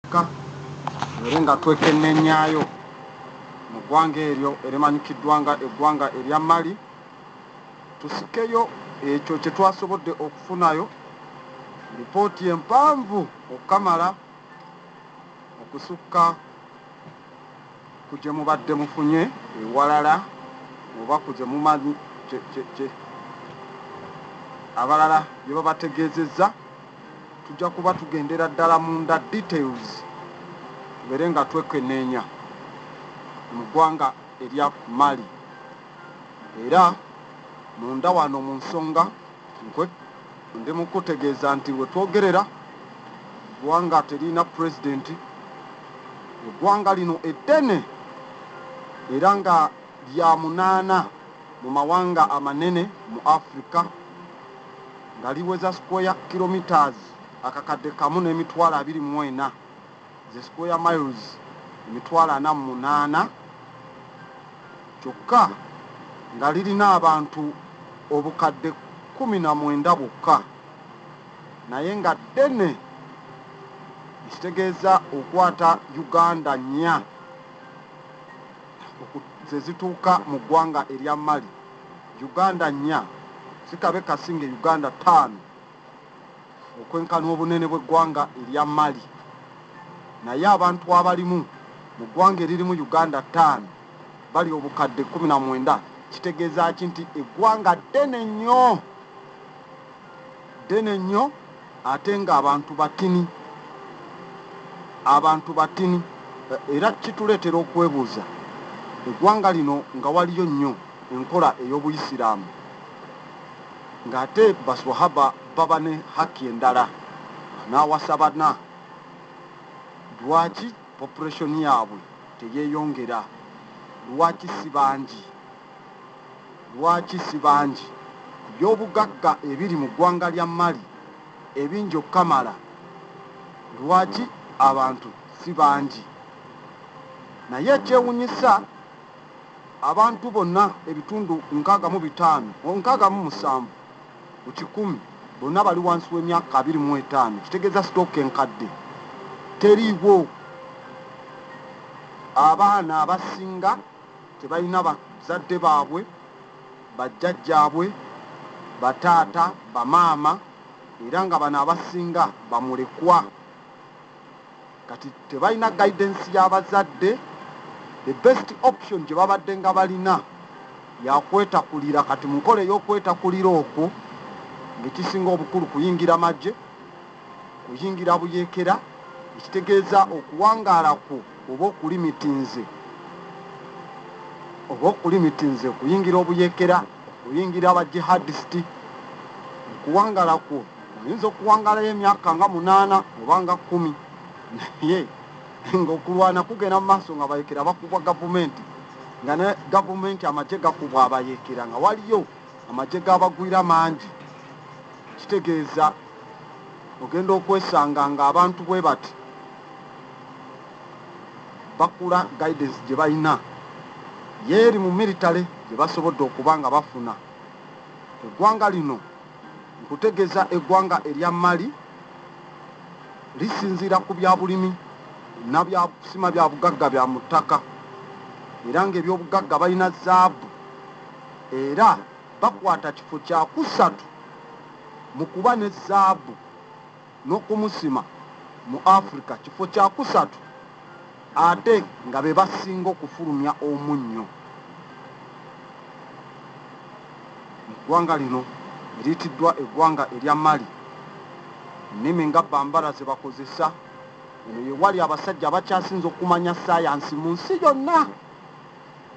Africa erenga twekennenyaayo mu ggwanga eryo erimanyikiddwa nga eggwanga erya Mali. Tusikeyo ekyo kye twasobodde okufunayo, lipooti empanvu okukamala okusukka ku gye mubadde mufunye ewalala oba ku gye mumanyi abalala bye babategeezezza. Tujja kuba tugendera ddala munda details tubeere nga twekenneenya mu ggwanga erya Mali. Era munda wano mu nsonga ndi mu kutegeeza nti we twogerera eggwanga terina pulezidenti, eggwanga lino eddene era nga lya munaana mu mawanga amanene mu Africa, nga liweza square kilometers akakadde kamu n'emitwalo 24, ze square miles emitwalo 48, kyokka nga lirina abantu obukadde 19 bwokka, naye nga ddene ekitegeeza okwata Uganda 4 ze zituuka mu ggwanga erya Mali. Uganda 4 sikabe kasinga Uganda 5 okwenkana obunene bw'eggwanga erya Mali, naye abantu abalimu mu ggwanga eririmu Uganda 5 bali obukadde 19. Kitegeeza ki? Nti eggwanga ddene nnyo ate nga abantu batini. Era kituleetera okwebuuza eggwanga lino nga waliyo nnyo enkola ey'Obuyisiraamu, ng'ate baswahaba baba ne haki endala n'awasa bana. Lwaki population yaabwe teyeeyongera? Lwaki si bangi? Ku by'obugagga ebiri mu ggwanga lya Mali ebingi okukamala, lwaki abantu si bangi? Naye ekyewuunyisa, abantu bonna ebitundu 67 ku 100 bonna bali wansi w'emyaka 25. Kitegeeza sitooka enkadde teriiwo. Abaana abasinga tebalina bazadde baabwe, bajjajjaabwe, bataata, bamaama, era nga bano abasinga bamulekwa. Kati tebalina guidance y'abazadde. The best option gye babadde nga balina yakwetakulira. Kati mu nkola ey'okwetakulira okwo ng'ekisinga obukulu kuyingira magye, kuyingira buyeekera, ekitegeeza okuwangaala kwo oba okulimitinze kuyingira obuyeekera, kuyingira abajihadisiti. Okuwangaala kwo oyinza okuwangalayo emyaka nga 8 oba nga 10, naye ng'okulwana kugenda mu maaso nga abayeekera bakubwa gavumenti, nga ne gavumenti amagye gakubwa abayeekera, nga waliyo amagye g'abagwira mangi. Kitegeeza ogenda okwesanga ng'abantu bwe bati bakula guidance gye balina yeeri mu militale gye basobodde okuba nga bafuna. Eggwanga lino nkutegeeza eggwanga erya Mali lisinziira ku bya bulimi na sima bya bugagga bya mu ttaka, era ng'ebyobugagga balina zaabu, era bakwata kifo kya 3 mu kuba ne zaabu n'okumusima mu Africa, kifo kya 3, ate nga be basinga okufulumya omunnyo. Eggwanga lino eriyitiddwa eggwanga erya Mali, ennimi nga Bambara ze bakozesa. Eno ye wali abasajja abakyasinza okumanya sayansi mu nsi yonna.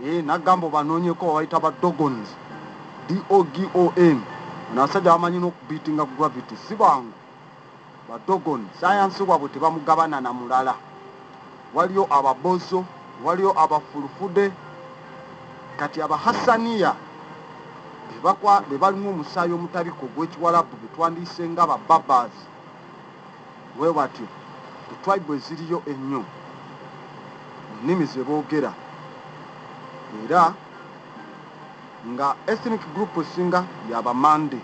Nagamba banoonyeko babayita ba Dogons, DOGON. Abasajja bamanyi n'okubiitinga gravity, si bangu ba Dogon. Sayansi wabwe tebamugabana na mulala. Waliyo ababozo, waliyo abafulufude, kati abahasaniya be balimu omusaayi omutabiko gw'ekiwalabu be twandiise nga bababas. Bwe batyo etribe eziriyo ennyo ennimi ze boogera, era nga ethnic group esinga y'Abamande,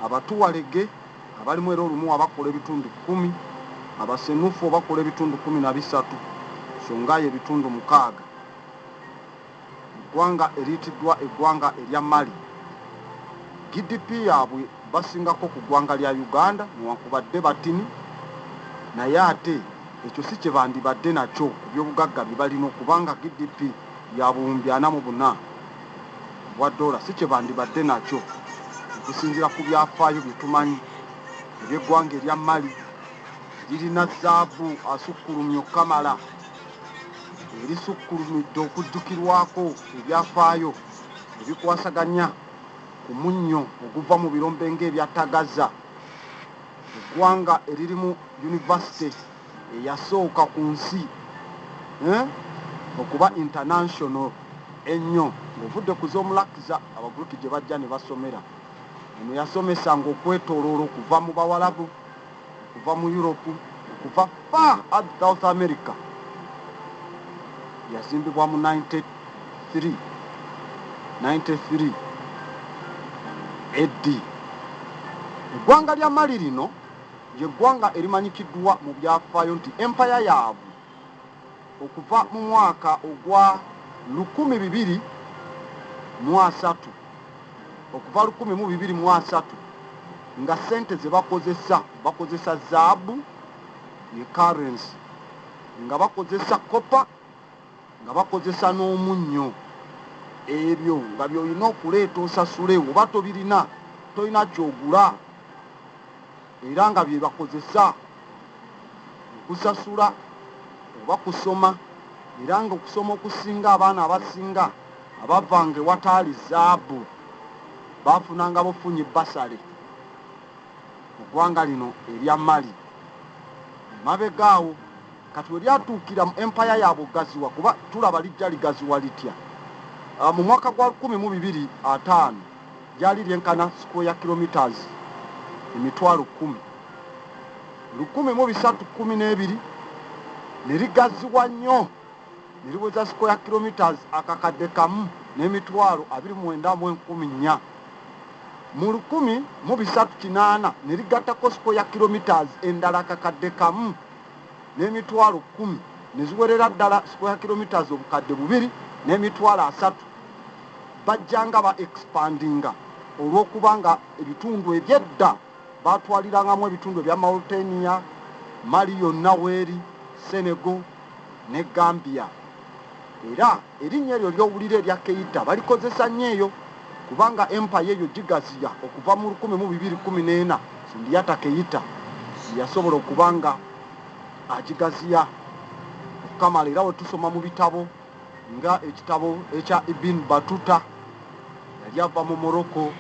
Abatuwalege abalimu era olumu abakola ebitundu 10, abasenufu bakola ebitundu 13 songa ebitundu 6. Eggwanga eriyitiddwa eggwanga erya Mali. GDP yaabwe basingako ku ggwanga lya Uganda newankubadde batini, naye ate ekyo si kye bandibadde nakyo ku byobugagga bye balina okubanga GDP ya buwumbi 44 bwa dola si kye bandibadde nakyo okusinziira ku byafaayo bye tumanyi. Eby'eggwanga erya Mali lirina zaabu asukkulumye okamala, erisukkulumidde okujjukirwako ebyafaayo ebikwasaganya ku munnyo oguva mu birombe ng'ebyatagaza. Eggwanga eririmu yunivasite eyasooka ku nsi okuba international ennyo ng'ovudde ku z'omulakiza abaguluki gye bajja ne basomera. Eno yasomesanga okwetooloola okuva mu Bawalabu, okuva mu Europe, okuva far at South America. Yazimbibwa mu 93 AD. Eggwanga lya Mali lino yeggwanga erimanyikiddwa mu byafaayo nti empaya yaabwe okuva mu mwaka ogwa 1203 okuva 1203 nga sente ze bakozesa zaabu ne currency, nga bakozesa kopa, nga bakozesa n'omunnyo. Ebyo nga byolina okuleeta osasule, oba tobirina tolina kyogula, era nga bye bakozesa okusasula oba kusoma, era nga okusoma okusinga abaana abasinga abavanga ewataali zaabu baafunanga bufunyi basale mu ggwanga lino erya Mali. Mabegaawo kati we lyatuukira mu empaya yaabwe ogaziwa, kuba tulaba lijja ligaziwa litya. Mu mwaka gwa 1205 lyali lyenkana square kilometers emitwalo 10. 1312 ne ligaziwa nnyo ne liweza square kilometers akakadde kamu n'emitwalo 29,400. Mu 1308 ne ligattako square kilometers endala akakadde kamu n'emitwalo 10 ne ziwerera ddala square kilometers obukadde 2 n'emitwalo 3. Bajjanga ba expandinga olw'okubanga ebitundu ebyedda batwalirangamu ebitundu ebya Mauritania, Mali yonna weeri, Senegal ne Gambia. Era erinnya eryo ly'owulira erya Keita balikozesa nnyo eyo kubanga empire eyo gigaziya okuva mu 1214 Sundiata Keita yasobola okubanga agigaziya okukamala. Era we tusoma mu bitabo nga ekitabo ekya Ibn Battuta yali ava mu Morocco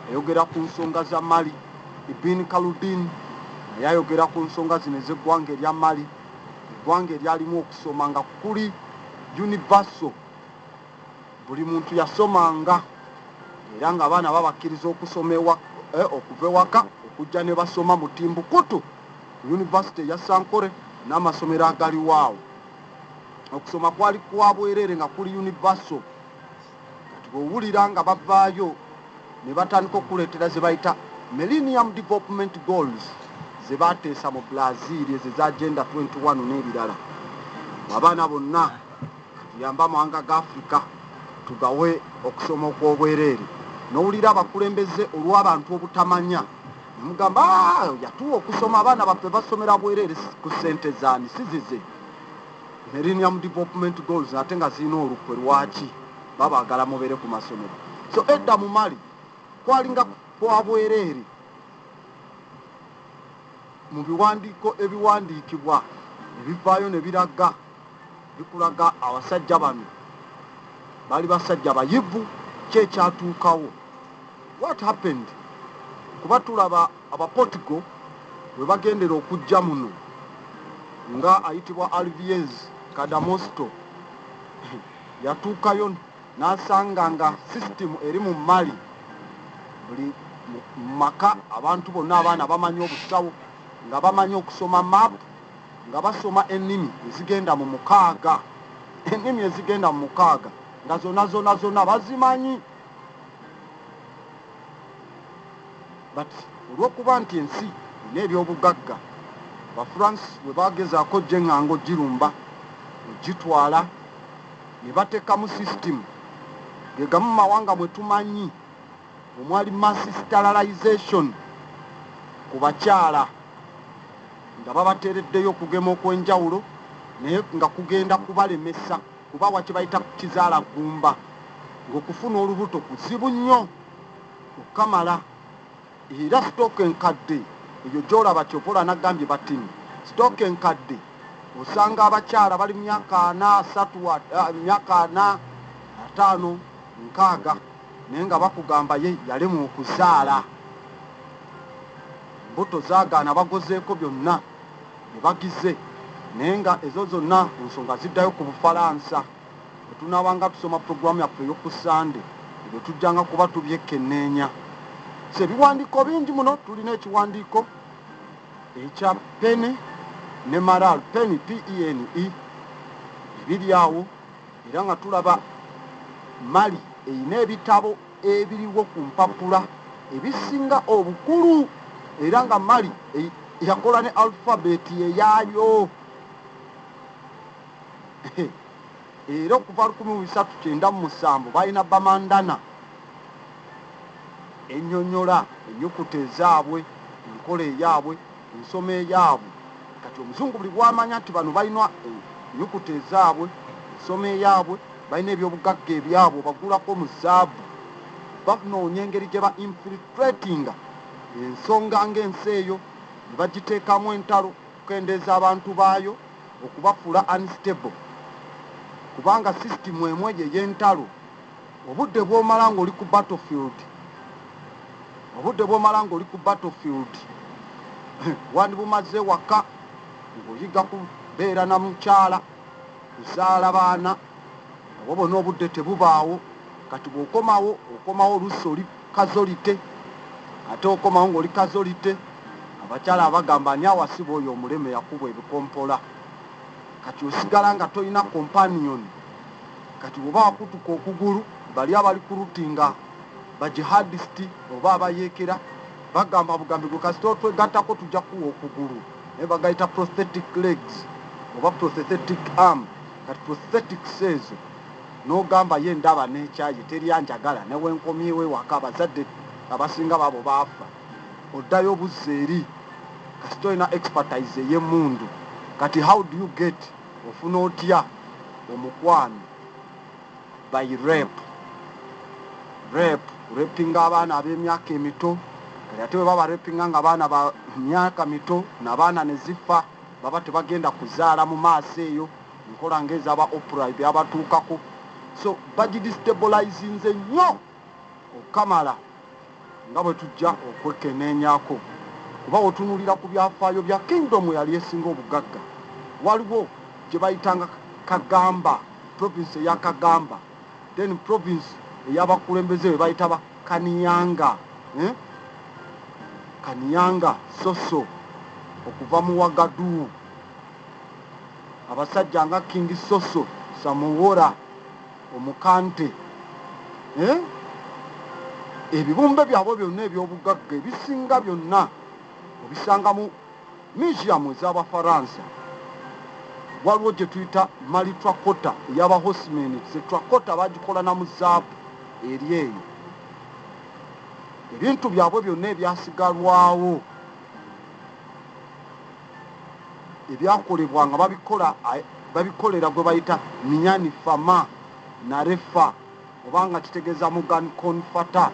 ayogera ku nsonga za Mali. Ibn Khaldun yayogera ku nsonga zino ez'eggwanga erya Mali. Eggwanga eryalimu okusoma nga kuli universal, buli muntu yasomanga era nga abaana babakkiriza okusoma okuva ewaka okujja ne basoma mu Timbuktu ku University ya Sankore n'amasomero agaliwaawo. Okusoma kwali kwa bwereere nga kuli universal. Kati bw'owulira nga bavaayo ne batandika okuleetera ze bayita Millennium Development Goals ze baateesa mu Brazil, ezo za Agenda 21 n'ebirala. Abaana bonna tuyamba amawanga ga Africa tugawe okusoma okw'obwereere. N'owulira abakulembeze olw'abantu obutamanya ne mugamba yatuwa okusoma, abaana baffe basomera bwereere ku ssente zaani si zize. Millennium Development Goals ate nga zirina olukwe lwaki babaagala mubeere ku masomero. So edda mu Mali kwalinga kwa bwereere mu biwandiiko ebiwandiikibwa ebivaayo ne biraga bikulaga abasajja bano bali basajja bayivu. Kyekyatuukawo, what happened? Kuba tulaba abaportugal bwe bagendera okujja muno nga ayitibwa Alves Cadamosto yatuukayo n'asanga nga system eri mu Mali buli maka abantu bonna abaana bamanyi obusawo, nga bamanyi okusoma map, nga basoma ennimi ezigenda mu 6. Ennimi ezigenda mu 6 nga zonna bazimanyi. But olw'okuba nti ensi erina ebyobugagga Abafrance bwe bagezaako gy'eŋŋango girumba ogitwala ne bateekamu system ge gamu mu mawanga mwe tumanyi omwali mass sterilization ku bakyala nga babateereddeyo okugema okw'enjawulo naye nga kugenda kubalemesa kubawa kye bayita kizaala ggumba ng'okufuna olubuto kuzibu nnyo okukamala era sitooka enkadde eyo gy'olaba Kyopola n'agambye batini sitooka enkadde osanga abakyala bali myaka 4 myaka 4 5 6 naye nga bakugamba ye yalemwa okuzaala embuto zaagaana bagozeeko byonna ne bagize naye nga ezo zonna ensonga ziddayo ku Bufalansa bwe tunaabanga tusoma puroguramu yaffe ey'oku Sande ebyo tujjanga kuba tubyekenneenya so ebiwandiiko bingi muno tulina ekiwandiiko ekya Pene ne Maral Pene PENE ebiri awo era nga tulaba Mali eyina ebitabo ebiriwo ku mpapula ebisinga obukulu era nga Mali yakola ne alphabeti eyaayo era okuva 1397 balina bamandana ennyonnyola ennyukuta ezaabwe enkola eyaabwe ensoma eyaabwe kati omuzungu buli bwamanya nti bano balina ennyukuta ezaabwe ensoma eyaabwe balina ebyobugagga ebyabwe bagulako mu zaabu banoonya engeri gye ba infiltratinga ensonga ng'ensi eyo ne bagiteekamu entalo okukendeeza abantu baayo okubafuula unstable kubanga sisitimu emu eyo ey'entalo obudde bw'omala ng'oli ku battlefield wandibumaze waka ng'oyiga kubeera na mukyala kuzaala baana abo bonna obudde tebubaawo kati bw'okomawo oluusi oli kazolite ate okomawo ng'oli kazolite abakyala abagamba ani awasiba oyo omuleme yakubwa ebikompola kati osigala nga tolina companion kati bw'oba wakutuka okugulu bali abali ku rutinga bajihadisiti oba abayeekera bagamba bugambi gwe kasita otwegattako tujja kuwa okugulu naye bagayita prosthetic legs oba prosthetic arm kati prosthetics ezo n'ogamba ye ndaba n'ekyaye teryanjagala newenkomyewo ewaka abazadde abasinga babo baafa oddayo obuzza eri kasita olina expertise ey'emmundu kati how do you get ofuna otya omukwano by rapinga abaana ab'emyaka emito kati ate bwe baba rapinga nga abaana ba myaka mito n'abaana ne zifa baba tebagenda kuzaala mu maaso eyo enkola ng'ezaba opera byabatuukako so bagidestabilizinze nnyo okukamala nga bwe tujja okwekenneenyako kuba otunulira ku byafaayo bya kingdom yali esinga obugagga waliwo gye bayitanga Kagamba province eya Kagamba then province ey'abakulembeze be bayita ba Kaniyanga Kaniyanga Soso okuva mu Wagadu abasajja nga King Soso Samuwora Omukante ebibumbe byabwe byonna eby'obugagga ebisinga byonna obisanga mu museum ez'Abafaransa waliwo gye tuyita Mali Trakota ey'Abahosmen Trakota bagikola na mu zaabu eri eyo ebintu byabwe byonna ebyasigalwawo ebyakolebwa nga babikolera gwe bayita Minyani Fama na Refa obanga kitegeeza Morgan Confata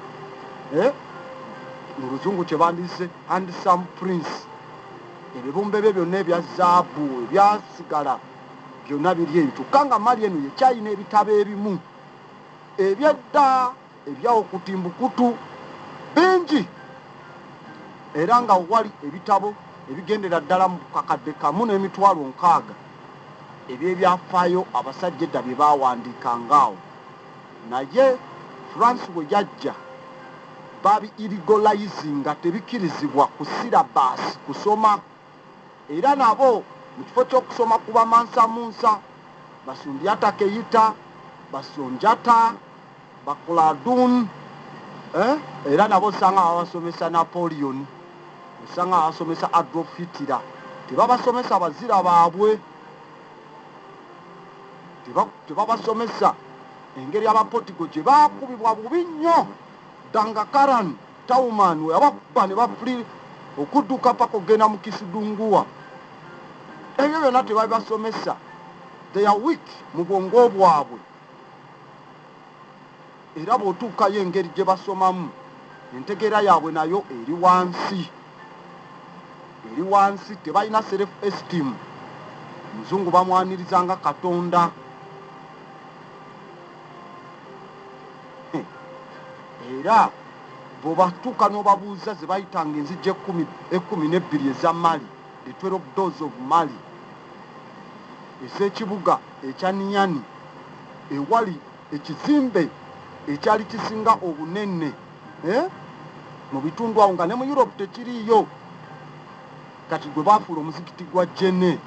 mu luzungu kye bandise Handsome Prince ebibumbe bye byonna ebya zaabu ebyasigala byonna biri eyo kyokka nga Mali eno yekyalina ebitabo ebimu ebyadda ebyawokutimbukutu bingi era nga wali ebitabo ebigendera ddala mu kakadde kamu n'emitwalo 6 ebyebyafaayo abasajja edda bye baawandiikangaawo naye France bwe yajja babi illegalizinga tebikirizibwa ku syllabus kusoma era nabo mu kifo ky'okusoma kuba mansamunsa Basundyata Keita Basonjata Bakoladun era nabo osanga babasomesa Napoleon osanga babasomesa Adolf Hitler tebabasomesa abazira baabwe, tebabasomesa engeri abapotigo gye baakubibwa bubi nnyo. Dangakaran Tauman we abakuba ne bafuli okudduka paka okugenda mu Kisidunguwa. Ebyo byonna tebabasomesa. They are weak mu bwongo bwabwe. Era bw'otuukayo engeri gye basomamu entegeera yaabwe nayo eri wansi. Eri wansi, tebalina self esteem. Muzungu bamwanirizanga Katonda. Era bw'obatuuka n'obabuuza ze bayitanga enzijja 12 eza Mali, the 12 doors of Mali, ez'ekibuga ekya Niani, ewali ekizimbe ekyali kisinga obunene mu bitundu awo nga ne mu Europe tekiriiyo. Kati gwe baafuula omuzikiti gwa Jene,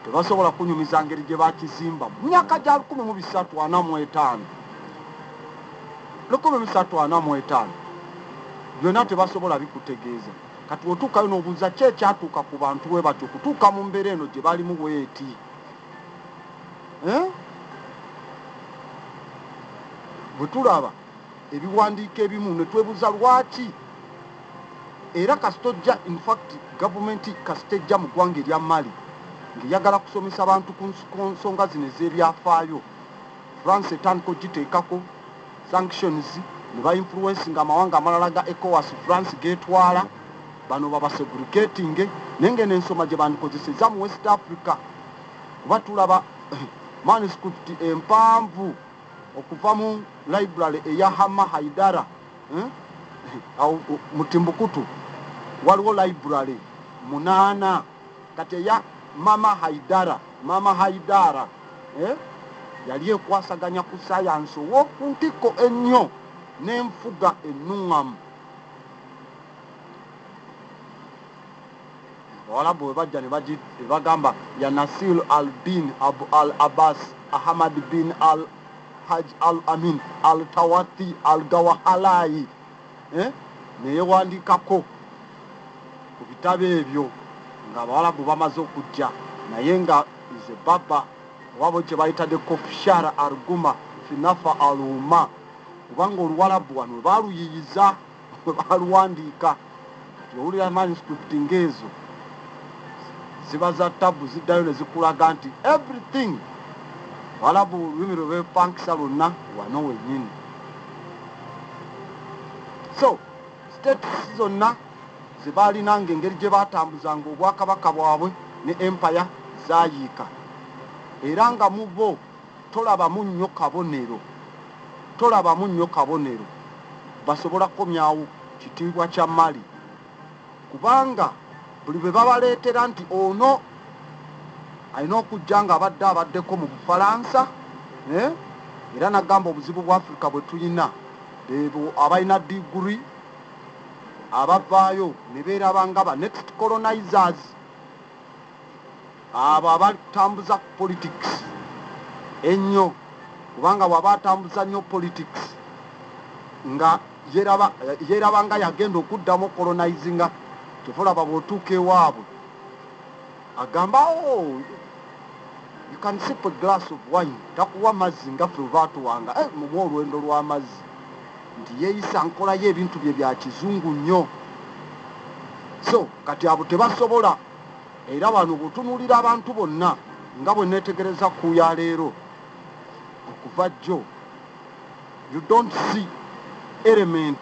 tebasobola kunyumiza ngeri gye bakizimba mu myaka gya 1345. 1345 byonna tebasobola bikutegeeza. Kati otuukayo n'obuuza ki ekyatuuka ku bantu bwe batyo okutuuka mu mbeera eno gye balimu bweti. Bwe tulaba ebiwandiiko ebimu ne twebuuza lwaki. Era kasitojja in fact gavumenti kasitejja mu ggwanga erya Mali ng'eyagala kusomesa abantu ku nsonga zino ez'ebyafaayo. France etandika ogiteekako sanctions ne ba-influencing amawanga amalala ga ECOWAS. France geetwala bano babasegregating naye ngeno ensoma gye bandikozeseza mu West Africa. Oba tulaba manuscript empanvu okuva mu library eya Hama Haidara mu Timbuktu waliwo library 8 kati eya Mama Haidara yali ekwasaganya ku sayansi ow'oku ntiko ennyo n'enfuga ennuŋŋamu. Abawalabu bwe bajja ne bagamba ya Nasir al-Din Abu al-Abbas Ahmad bin al-Hajj al-Amin al-Tawathi al-Gawahalayi neyewandiikako ku bitabo ebyo ng'Abawalabu bamaze okujja naye nga ze baba wabo kye bayita de Kofshara Arguma Finafa Aluma kubanga Oluwalabu wano baaluyiyiza baaluwandiika. Owulira manuscript ng'ezo ziba za tabu ziddayo ne zikulaga nti everything Walabu olulimi lwe beepangisa lwonna wano wennyini. So states zonna ze baalinanga engeri gye baatambuzanga obwakabaka bwabwe ne empire zaayiika. Era nga mu bo tolabamu nnyo kabonero basobola kukomyawo kitiibwa kya Mali kubanga buli bwe babaleetera nti ono alina okujja nga abaddeko mu Bufalansa era nagamba obuzibu bwa Afrika bwe tulina bebo abalina diguri abavaayo ne beeraba nga ba next colonizers abo abatambuza politics ennyo kubanga bw'aba atambuza nnyo politics nga yeeraba nga yagenda okuddamu colonizinga tefulaba bw'otuuka ewaabwe agamba you can sip a glass of wine takuwa mazzi nga ffe baatuwanga mumu olwendo lw'amazzi nti yeeyisa nkolayo ebintu bye bya kizungu nnyo. So kati abo tebasobola. Era wano bw'otunuulira abantu bonna nga bwe neetegereza ku ya leero okuva jjo you don't see element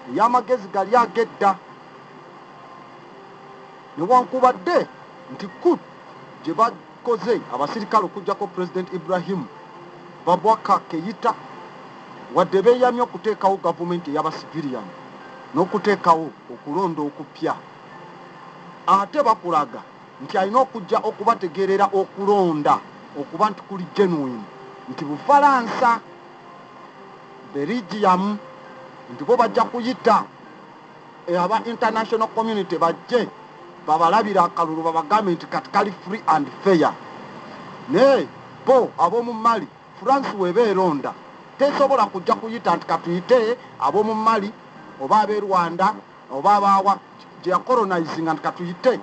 ey'amagezi gali ag'edda newankubadde nti coup gye bakoze abasirikale okugjako President Ibrahim Babwaka Keita wadde beeyamye okuteekawo gavumenti ey'abasivilian n'okuteekawo okulonda okupya ate bakulaga nti alina okujja okubategeerera okulonda okuba nti kuli genuine nti Bufalansa Belgium nti bo bajja kuyita aba international community bajje babalabira akalulu babagambe nti kati kali free and fair. Ne bo ab'omu Mali France weba eronda tesobola kujja kuyita nti katuyite ab'omu Mali oba ab'e Rwanda oba abaawa gye yacolonizing nti katuyite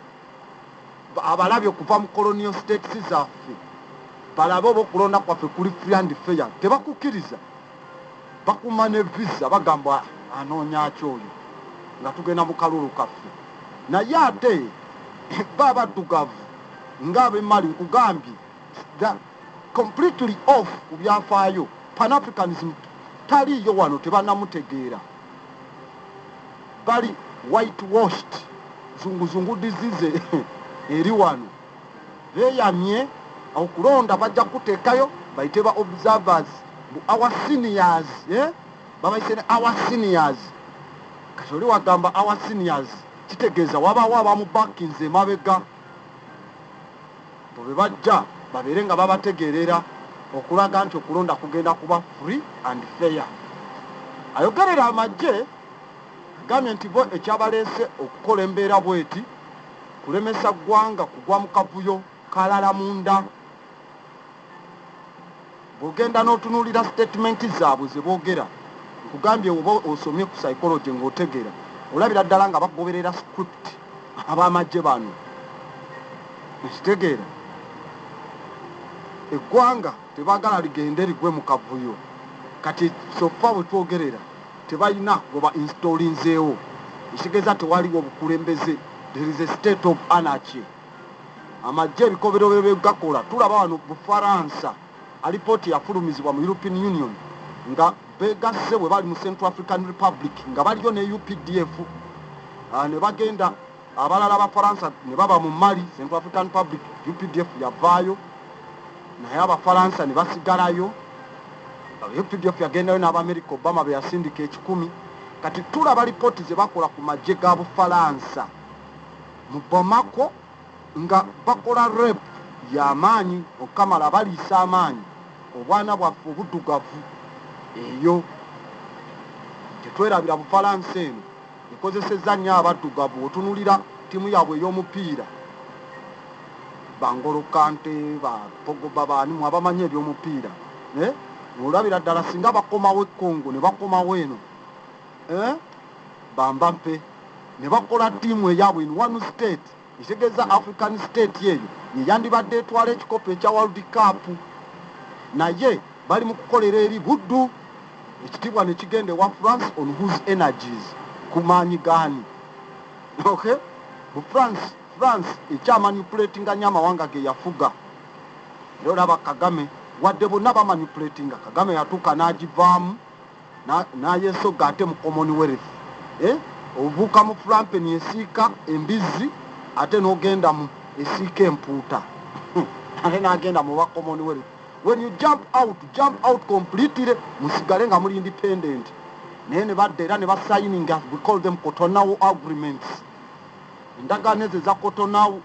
abalabye okuva mu colonial states zaffe balabe oba okulonda kwaffe kuli free and fair tebakukkiriza bakuma ne visa bagamba anoonya ki oyo nga tugenda mu kalulu kaffe naye ate babaddugavu ng'ab'emmali nkugambye completely off ku byafaayo pan-africanism taliiyo wano tebannamutegeera bali white washed zunguzungu disease eri wano beeyamye okulonda bajja kuteekayo bayite ba observers our seniors babayise ne our seniors kati oli wagamba our seniors kitegeeza wabaawo abamu bakinze emabega bwe bajja babeere nga babategeerera okulaga nti okulonda kugenda kuba free and fair ayogerera amagye agambye nti bo ekyabaleese okukola embeera bweti kulemesa ggwanga kugwa mu kavuyo kalala munda bw'ogenda n'otunuulira statementi zaabwe ze boogera nkugambye oba osomye ku psychology ng'otegeera olabira ddala nga bagoberera script ab'amagye bano ekitegeera eggwanga tebaagala ligende ligwe mu kavuyo kati sofa bwe twogerera tebalina bwe ba installinzeewo ekitegeeza tewaliwo obukulembeze there is a state of anarchy amagye ebikobero bye gakola tulaba wano Bufaransa alipooti yafulumizibwa mu European Union nga begasse bwe bali mu Central African Republic nga baliyo ne UPDF ne bagenda abalala Abafaransa ne baba mu Mali Central African Republic UPDF yavaayo naye Abafaransa ne basigalayo UPDF yagendayo n'Abamerika Obama be yasindika 10 kati tulaba lipooti ze bakola ku magye ga Bufaransa mu Bamako nga bakola rep y'amaanyi okamala baliisa amaanyi obwana bwaffe obuddugavu eyo tetwerabira Bufalansa eno ekozesezza nnyo abaddugavu otunulira ttiimu yaabwe ey'omupiira Bangolo Kante Pogba baani mu abamanyi eby'omupiira olabira ddala singa bakomawo Congo ne bakomawo eno Bambampe ne bakola ttiimu eyaabwe in one state ekitegeeza African state eyo yeyandibadde etwala ekikopo ekya World Cup naye bali mu kukolera eri buddu ekitiibwa ne kigenda ewa France on whose energies ku maanyi gaani okay bu France ekyamanipulatinga nnyo amawanga ge yafuga era olaba Kagame wadde bonna bamanipulatinga Kagame yatuuka n'agivaamu n'ayeesoga ate mu Commonwealth obuuka mu Flampeni esiika embizzi ate n'ogenda mu esiika empuuta ate n'agenda mu ba Commonwealth when you jump out completely musigale nga muli independent naye ne badda era ne basayininga we call them Cotonou agreements endagaano ezo eza Cotonou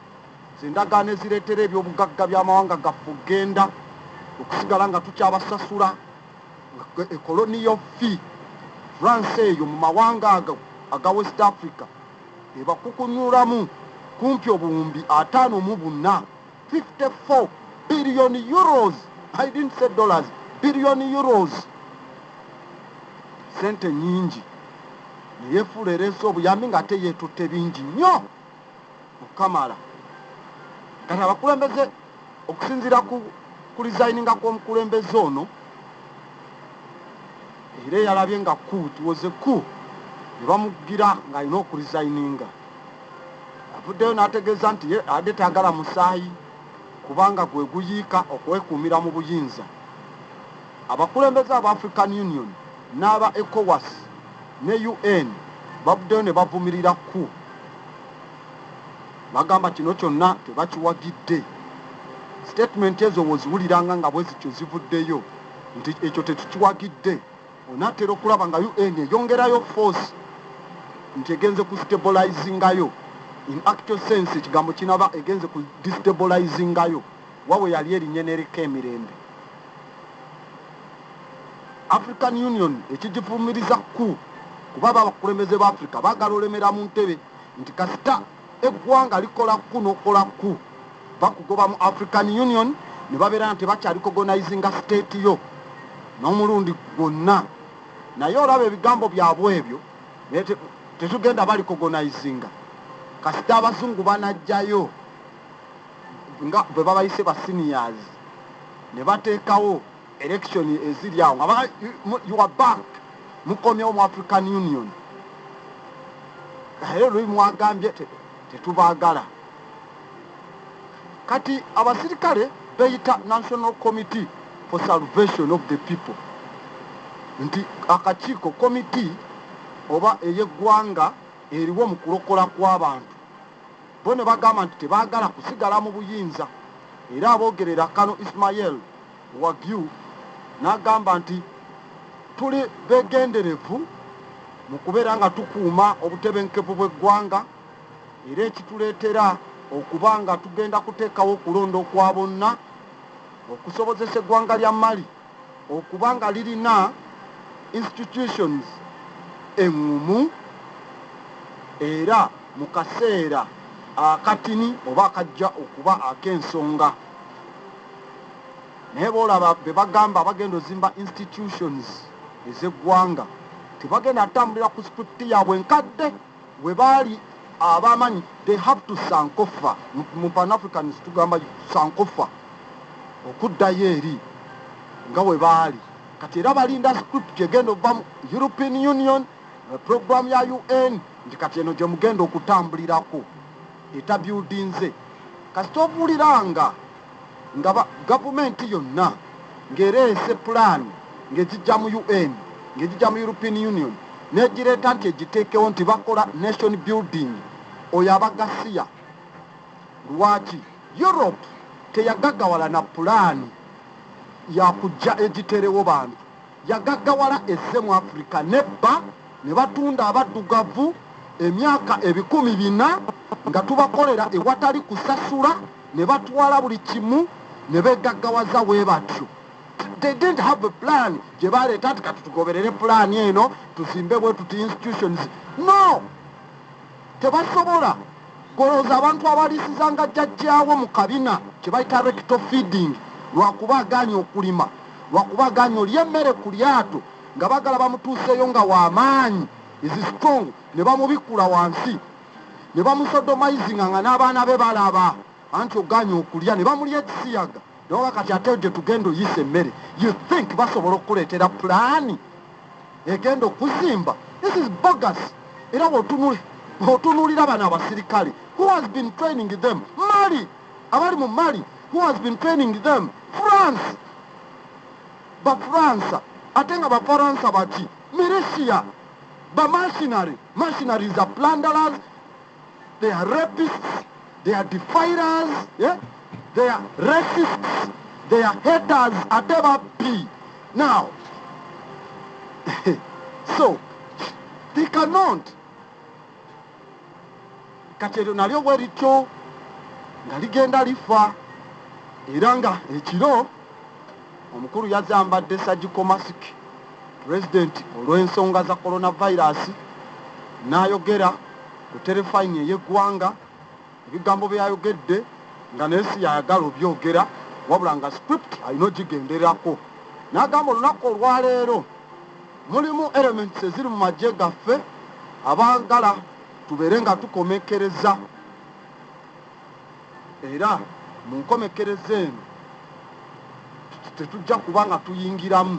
zendagaano ezireetera ebyobugagga by'amawanga gaffe ogenda okusigala nga tukyabasasula colonial fee France eyo mu mawanga aga West Africa ebakukunyulamu kumpi obuwumbi 54 54 billion euros I didn't say dollars billion euros sente nyingi neyefuula ereesa obuyambi nga ate yeetutte bingi nnyo okamala kati abakulembeze okusinziira ku resigninga kw'omukulembeze ono era yalabye nga tuwoze ne bamugira ng'alina okuresigninga avuddeyo n'ategeeza nti ye adde tayagala musaayi kubanga gwe guyiika okwekuumira mu buyinza abakulembeze aba African Union n'aba ECOWAS ne UN bavuddeyo ne bavumirira bagamba kino kyonna tebakiwagidde statement ezo woziwuliranga nga bwe zityo zivuddeyo nti ekyo tetukiwagidde onaatera okulaba nga UN eyongerayo force nti egenze ku stabilizingayo in actual sense ekigambo kinaba egenze ku destabilizingayo wawe yali erinnya nereka emirembe African Union ekigivumiriza kuba abakulembeze ba Africa baagala olemera mu ntebe nti kasita eggwanga likola n'okola bakugoba mu African Union ne babeera nti bakyali cogonizinga state yo n'omulundi gwonna naye olaba ebigambo byabwe ebyo tetugenda bali cogonizinga kasita abazungu banajjayo nga bwe babayise ba seniors ne bateekawo election eziri awo nga you are back mukomyewo mu African Union era lwe mwagambye tetubaagala kati abasirikale beyita National Committee for Salvation of the People nti akakiiko committee oba eyeggwanga eriwo mu kulokola kw'abantu bo ne bagamba nti tebaagala kusigala mu buyinza era aboogerera Kano Ismail Wagyu n'agamba nti tuli begenderevu mu kubeera nga tukuuma obutebenkevu bw'eggwanga era ekituleetera okuba nga tugenda kuteekawo okulonda okwa bonna okusobozesa eggwanga lya Mali okuba nga lirina institutions engumu era mu kaseera akatini oba akajja okuba ak'ensonga naye boolaba be bagamba bagenda ozimba institutions ez'eggwanga tebagenda atambulira ku scripti yaabwe enkadde bwe baali abamanyi they have to sankofa mu Pan-Africans tugamba sankofa okuddayo eri nga bwe baali kati era balinda script egenda ova mu European Union program ya UN nti kati eno gye mugenda okutambulirako etabyudinze kasita obuuliranga nga gavumenti yonna ng'ereese plan ng'egijja mu UN ng'egijja mu European Union n'egireeta nti egiteekewo nti bakola nation building oyo abagasiya lwaki Europe teyagaggawala na pulaani yakujja egiterewo bantu yagaggawala ezze mu Africa nebba ne batunda abaddugavu emyaka 400 nga tubakolera ewatali kusasula ne batwala buli kimu ne begaggawaza bwe batyo they didn't have a plan gye baleeta nti kati tugoberere pulaani eno tuzimbe bwe tuti institutions no tebasobola golooza abantu abalisiza jjajjaawo mu kabina kye bayita rectal feeding lwakuba agaanye okulima lwakuba agaanye olya emmere ku lyato nga bagala bamutuuseeyo nga w'amaanyi is strong ne bamubikula wansi ne bamusodomizinga nga n'abaana be balaba anti ogaanye okulya ne bamulya ekisiyaga noba kati ate gye tugenda oyisa emmere you think basobola okuleetera pulaani egenda okuzimba this is bogus era bw'otunuulira bano abasirikale who has been training them Mali abali mu Mali who has been training them France Bafaransa ate nga Bafaransa baki militia mercenaries are plunderers they are rapists they are defilers yeah? They are racists they are haters ate bappi now so they cannot kati eryo nalyo bwe lityo nga ligenda lifa era nga ekiro omukulu yazambadde surgical mask president olw'ensonga za coronavirus n'ayogera ku terefayini ey'eggwanga ebigambo byayogedde nga naye si yayagala obyogera wabula nga script alina ogigenderako n'agamba olunaku olwaleero mulimu elements eziri mu magye gaffe abaagala tubeere nga tukomekereza era mu nkomekereza eno tetujja kuba nga tuyingiramu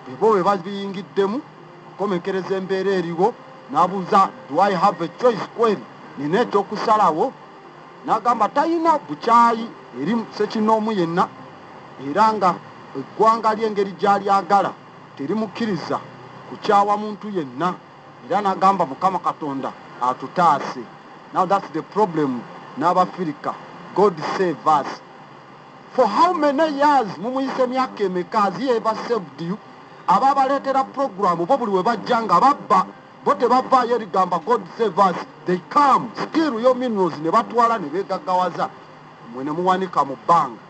bebo bwe babiyingiddemu nkomekereza embeera eriwo n'abuuza do I have a choice kweri nina ekyokusalawo n'agamba talina bukyayi eri sekinoomu yenna era nga eggwanga ly'engeri gy'alyagala terimukkiriza kukyawa muntu yenna era n'agamba Mukama Katonda atutaase now that's the problem n'Abafirika God save us for how many years mumuyise emyaka emeka has he ever saved you ababaleetera program bo buli we bajja nga babba bo tebavaayo erigamba God save us they come still your minerals ne batwala ne begaggawaza mwe ne muwanika mu bbanga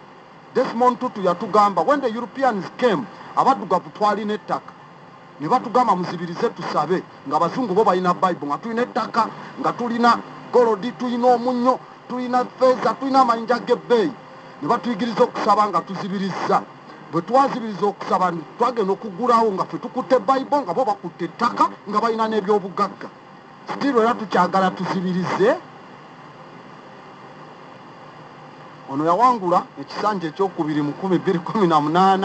Desmond Tutu yatugamba when the Europeans came abaddugavu twalina ettaka ne batugamba muzibirize tusabe nga abazungu bo balina Bible nga tulina ettaka nga tulina golodi tulina omunnyo tulina feeza tulina amayinja g'ebbeeyi ne batuyigiriza okusaba nga tuzibiriza bwe twazibiriza okusaba twagenda okugulawo nga ffe tukutte Bible nga bo bakutte ettaka nga balina n'ebyobugagga still era tukyagala tuzibirize ono yawangula ekisanja ekyokubiri mu 2018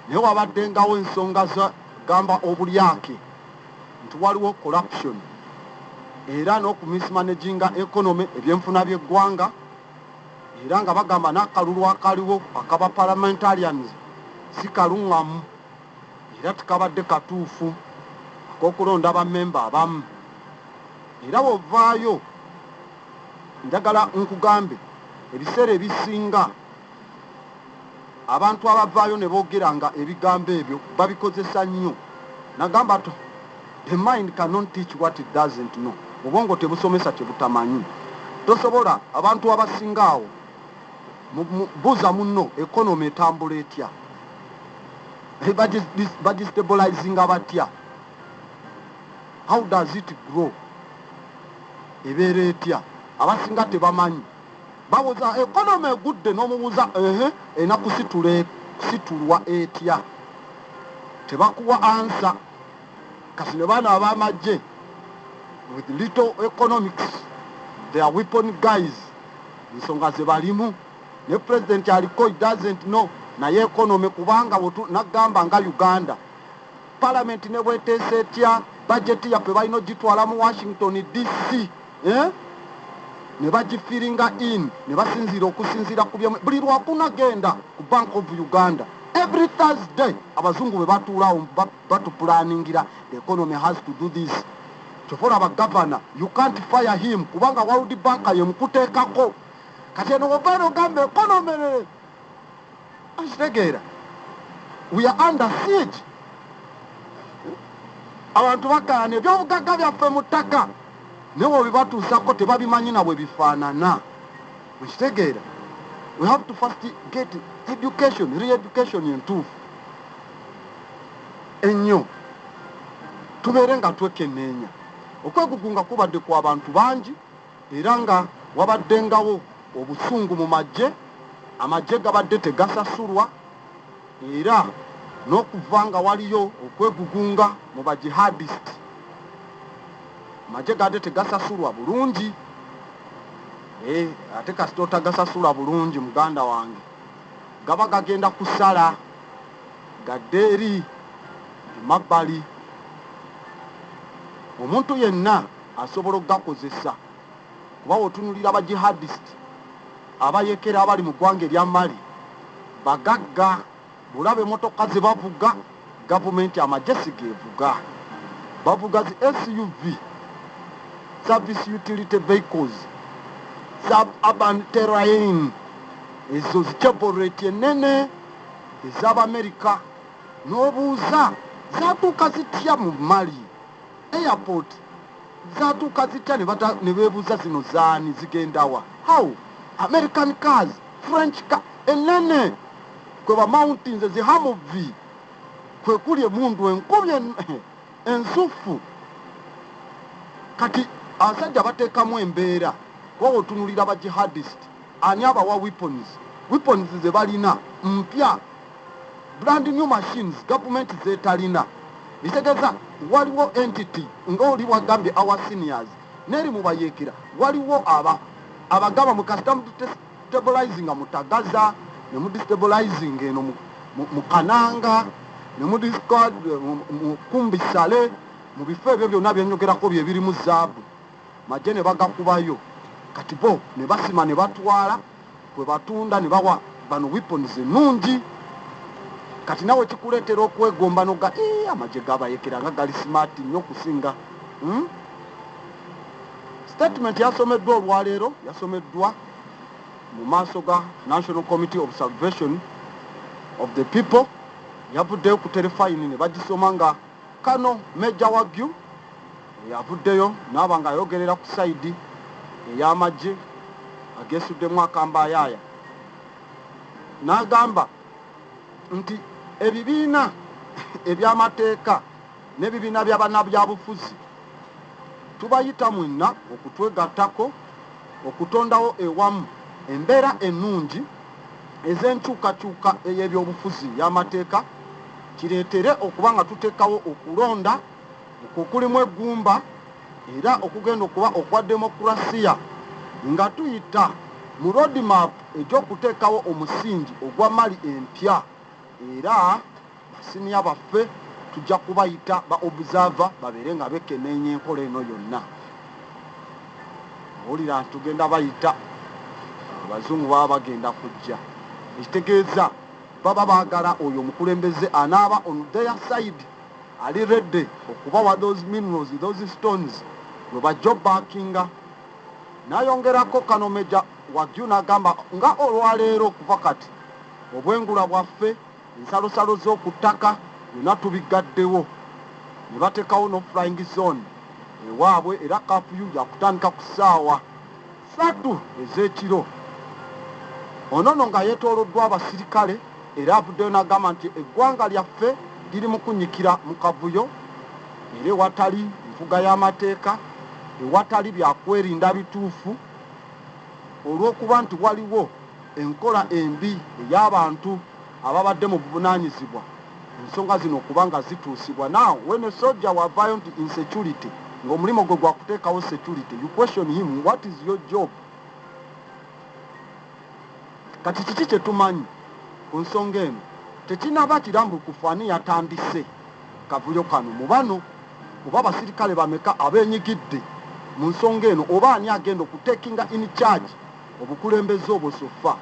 naye wabaddengawo ensonga za gamba obulyake nti waliwo corruption era n'okumismanaginga economy ebyenfuna by'eggwanga era nga bagamba n'akalulu akaliwo akaba parliamentarians si kaluŋŋamu era tikabadde katuufu ak'okulonda bammemba abamu era bw'ovaayo njagala nkugambe ebiseera ebisinga abantu abavaayo ne boogera nga ebigambo ebyo babikozesa nnyo nagamba to the mind cannot teach what it doesn't know obwongo tebusomesa kye butamanyi tosobola abantu abasinga awo buuza munno economy etambula etya bagistabilizinga batya how does it grow ebeera etya abasinga tebamanyi babuuza economy egudde n'omubuuza erina kusitulwa etya tebakuwa ansa kasi ne baana ab'amagye with little economics they are weapon guys ensonga ze balimu ne president aliko doesn't know naye economy kubanga nagamba nga Uganda parliament ne bweteesa etya budget yaffe balina ogitwala mu Washington DC ne bagifiringa in ne basinziira okusinziira ku byemu buli lwakuna genda ku Bank of Uganda every Thursday abazungu bwe batuulaawo batupulaningira the economy has to do this kyofola abagavana you can't fire him kubanga World Bank ye mukuteekako kati eno obaana ogambe economy akitegeera we are under siege abantu bakaana ebyobugagga byaffe mu ttaka newe bibatuusako tebabimanyi na bwe bifaanana mukitegeera we have to first get education re-education entuufu ennyo tubeere nga twekenneenya okwegugunga kubadde ku abantu bangi era nga wabaddengawo obusungu mu magye amagye gabadde tegasasulwa era n'okuva nga waliyo okwegugunga mu bajihadist amagye gadde tegasasulwa bulungi ate kasita otagasasula bulungi muganda wange gaba gagenda kusala gadde eri emabbali omuntu yenna asobola okugakozesa kuba otunulira abajihadist abayekera abali mu ggwanga erya Mali bagagga bulaba emotoka ze bavuga gavumenti amagye sigeevuga bavuga zi SUV service utility vehicles sub-urban terrain ezo zicaboreti enene ez'Abamerika n'obuuza zatuuka zitya mu Mali airport zatuuka zitya ne beebuuza zino zaani zigendawa how American cars French car enene kwe ba mountains ezihamuvi kwe kuli emundu enkubi ensufu kati abasajja bateekamu embeera kuba otunulira abajihadist ani abawa weapons ze balina mpya brand new machines gavumenti zeetalina ekitegeeza waliwo entity ng'oli wagambye our seniors n'eri mu bayeekera waliwo abagaba mu custom destabilizing mutagaza ne mu destabilizing eno mu Kananga ne mu discord mu Kumbisale mu bifo ebyo byonna byenyogerako bye biri mu zaabu magye ne bagakubayo kati bo ne basima ne batwala kwe batunda ne bawa bano weapons ennungi kati nawe kikuleetera okwegomba noga amagye gabayekera nga gali smart nnyo okusinga statement yasomeddwa olwaleero yasomeddwa mu maaso ga National Committee of Salvation of the People yavuddeyo ku terefayini ne bagisoma nga Kano Major Wagyu yavuddeyo naaba nga ayogerera ku sayidi ey'amagye ageesuddemu akambayaaya n'agamba nti ebibiina eby'amateeka n'ebibiina by'abannabyabufuzi tubayita mwenna okutwegattako okutondawo ewamu embeera ennungi ez'enkyukakyuka ey'ebyobufuzi y'amateeka kireetere okuba nga tuteekawo okulonda okulimu eggumba era okugenda okuba okwa demokrasiya nga tuyita mu roadmap egy'okuteekawo omusingi ogwa mali empya era basiniya baffe tujja kubayita ba observer babeere nga bekenneenya enkola eno yonna. Owulira nti tugenda bayita abazungu baba bagenda kujja, ekitegeeza baba baagala oyo omukulembeze anaaba on their side ali redde okubawa those minerals, those stones lwe bajja backinga. Nayongerako kano Meja Wagyu n'agamba nga olwaleero okuva kati obwengula bwaffe ensalosalo z'oku ttaka byonna tubigaddewo, ne bateekawo no flying zone ewaabwe era kapuyu yakutandika ku ssaawa 3 ez'ekiro. Onono nga yeetooloddwa abasirikale era avuddeyo n'agamba nti eggwanga lyaffe liri mu kunnyikira mu kavuyo era ewatali nfuga y'amateeka, ewatali byakwerinda bituufu, olw'okuba nti waliwo enkola embi ey'abantu ababadde mu buvunaanyizibwa ensonga zino okuba nga zituusibwa. Now when a soldier were violent insecurity, ng'omulimu gwe gwa kuteekawo security, you question him, what is your job? Kati kiki kye tumanyi ku nsonga eno? Tekinaba kirambukufu ani yatandise kavuyo kano mu bano, oba abasirikale bameka abeenyigidde mu nsonga eno, oba ani agenda okutekinga in charge obukulembeze obwo sofa.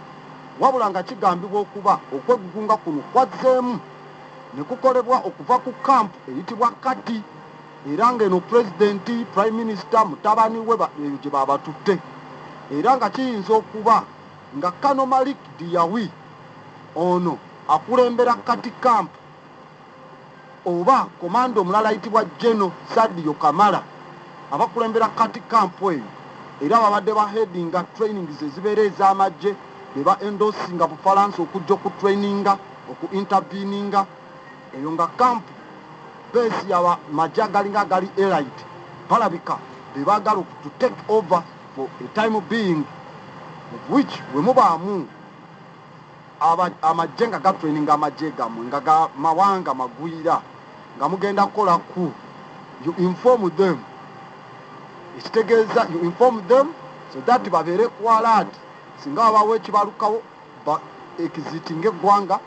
Wabula nga kigambibwa okuba okwegugunga kuno kwazzeemu ne kukolebwa okuva ku kampu eyitibwa Kati, era ng'eno pulezidenti, prime minister, mutabani we eyo gye babatutte, era nga kiyinza okuba nga Kano Malik Diawi ono akulembera Kati kampu, oba komando omulala ayitibwa General Sadio Kamara abakulembera Kati kampu eyo, era babadde bahedinga trainings ezibeera ez'amagye be ba endosinga Bufalansa okujja okutraininga okuinterveninga eyo nga kampu besi yawa majja galinga agali elite balabika be baagala to take over for a time being, of which we mubaamu amajje nga gatraininga amajje gammwe nga ga mawanga magwira nga mugenda kukola ku, you inform them. Ekitegeeza you inform them so that babeere ku alert singa babawo ekibalukawo ba exitinga eggwanga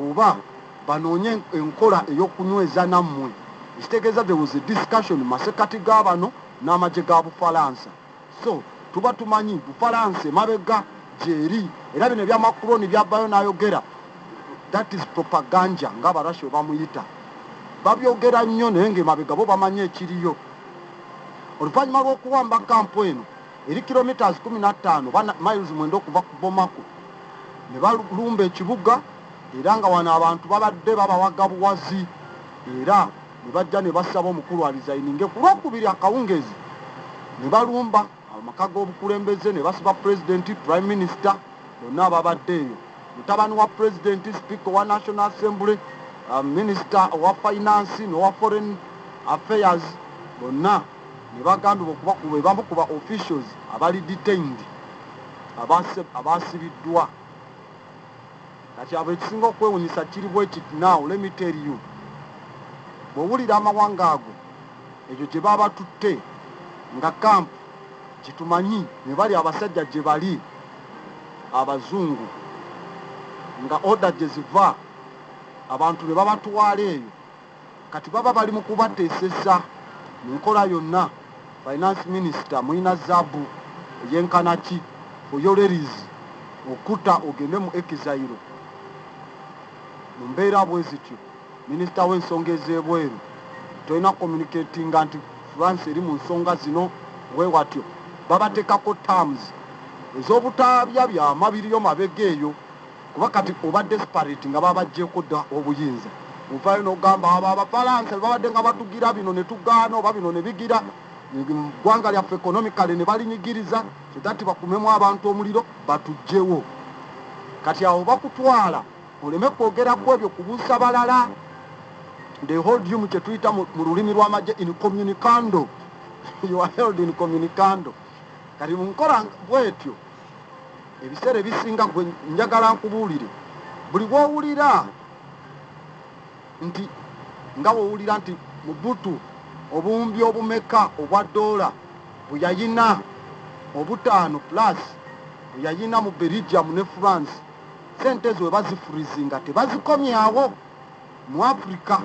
oba banoonye enkola ey'okunyweza nammwe. Ekitegeeza there was a discussion masekati g'abano n'amagye ga Bufalansa. So tuba tumanyi Bufalansa emabega gyeri, era bino ebya Macron byabbayo n'ayogera, that is propaganda ng'Abarasha bwe bamuyita. Babyogera nnyo naye ng'emabega bo bamanyi ekiriyo. Oluvannyuma lw'okuwamba kampu eno eri kilometers 15 miles 9 okuva ku Bamako, ne balumba ekibuga era nga wano abantu babadde babawaga buwazi, era ne bajja ne basaba omukulu alizayininge ku lwokubiri akawungezi, ne balumba amaka g'obukulembeze ne basiba pulezidenti, prime minister bonna ababadde eyo, mutabani wa pulezidenti, speaker wa National Assembly, minister owa finance n'owa foreign affairs, bonna ne bagambibwa okuba bamu ku ba officials abali detained abasibiddwa. Kati abo ekisinga okwewunyisa kiri bwe kiti. Now let me tell you, bw'owulira amawanga ago ekyo gye baba tutte nga kampu kitumanyi ne bali abasajja gye bali abazungu, nga order gye ziva abantu ne babatwala eyo, kati baba bali mu kubateesesa mu nkola yonna. Finance minister mulina zaabu eyenkana ki for your ladies okuta ogende mu exile mu mbeera bwe zityo. Minisita w'ensonga ez'ebweru tolina communicatinga nti France eri mu nsonga zino bwe watyo, babateekako terms ez'obutaabya byama biriyo mabega eyo, kuba kati oba desperate nga babaggyeko dda obuyinza. Muvayo n'ogamba abo Abafalansa babadde nga batugira bino ne tugaana oba bino ne bigira ggwanga lyaffe economically ne balinyigiriza so that bakumemu abantu omuliro batugjewo. Kati awo bakutwala oleme kwogeraku ebyo kubuusa balala. They hold you mu kye tuyita mu lulimi lw'amagye incommunicando. You are held in communicando. Kati mu nkola bwetyo ebiseera ebisinga gwe njagala nkubuulire, buli bw'owulira nti nga bw'owulira nti Mobutu obuwumbi obumeka obwa dola bwe yayina obutaano plus yayina mu Belgium ne France sente ezo bazifurizinga tebazikomyawo mu Africa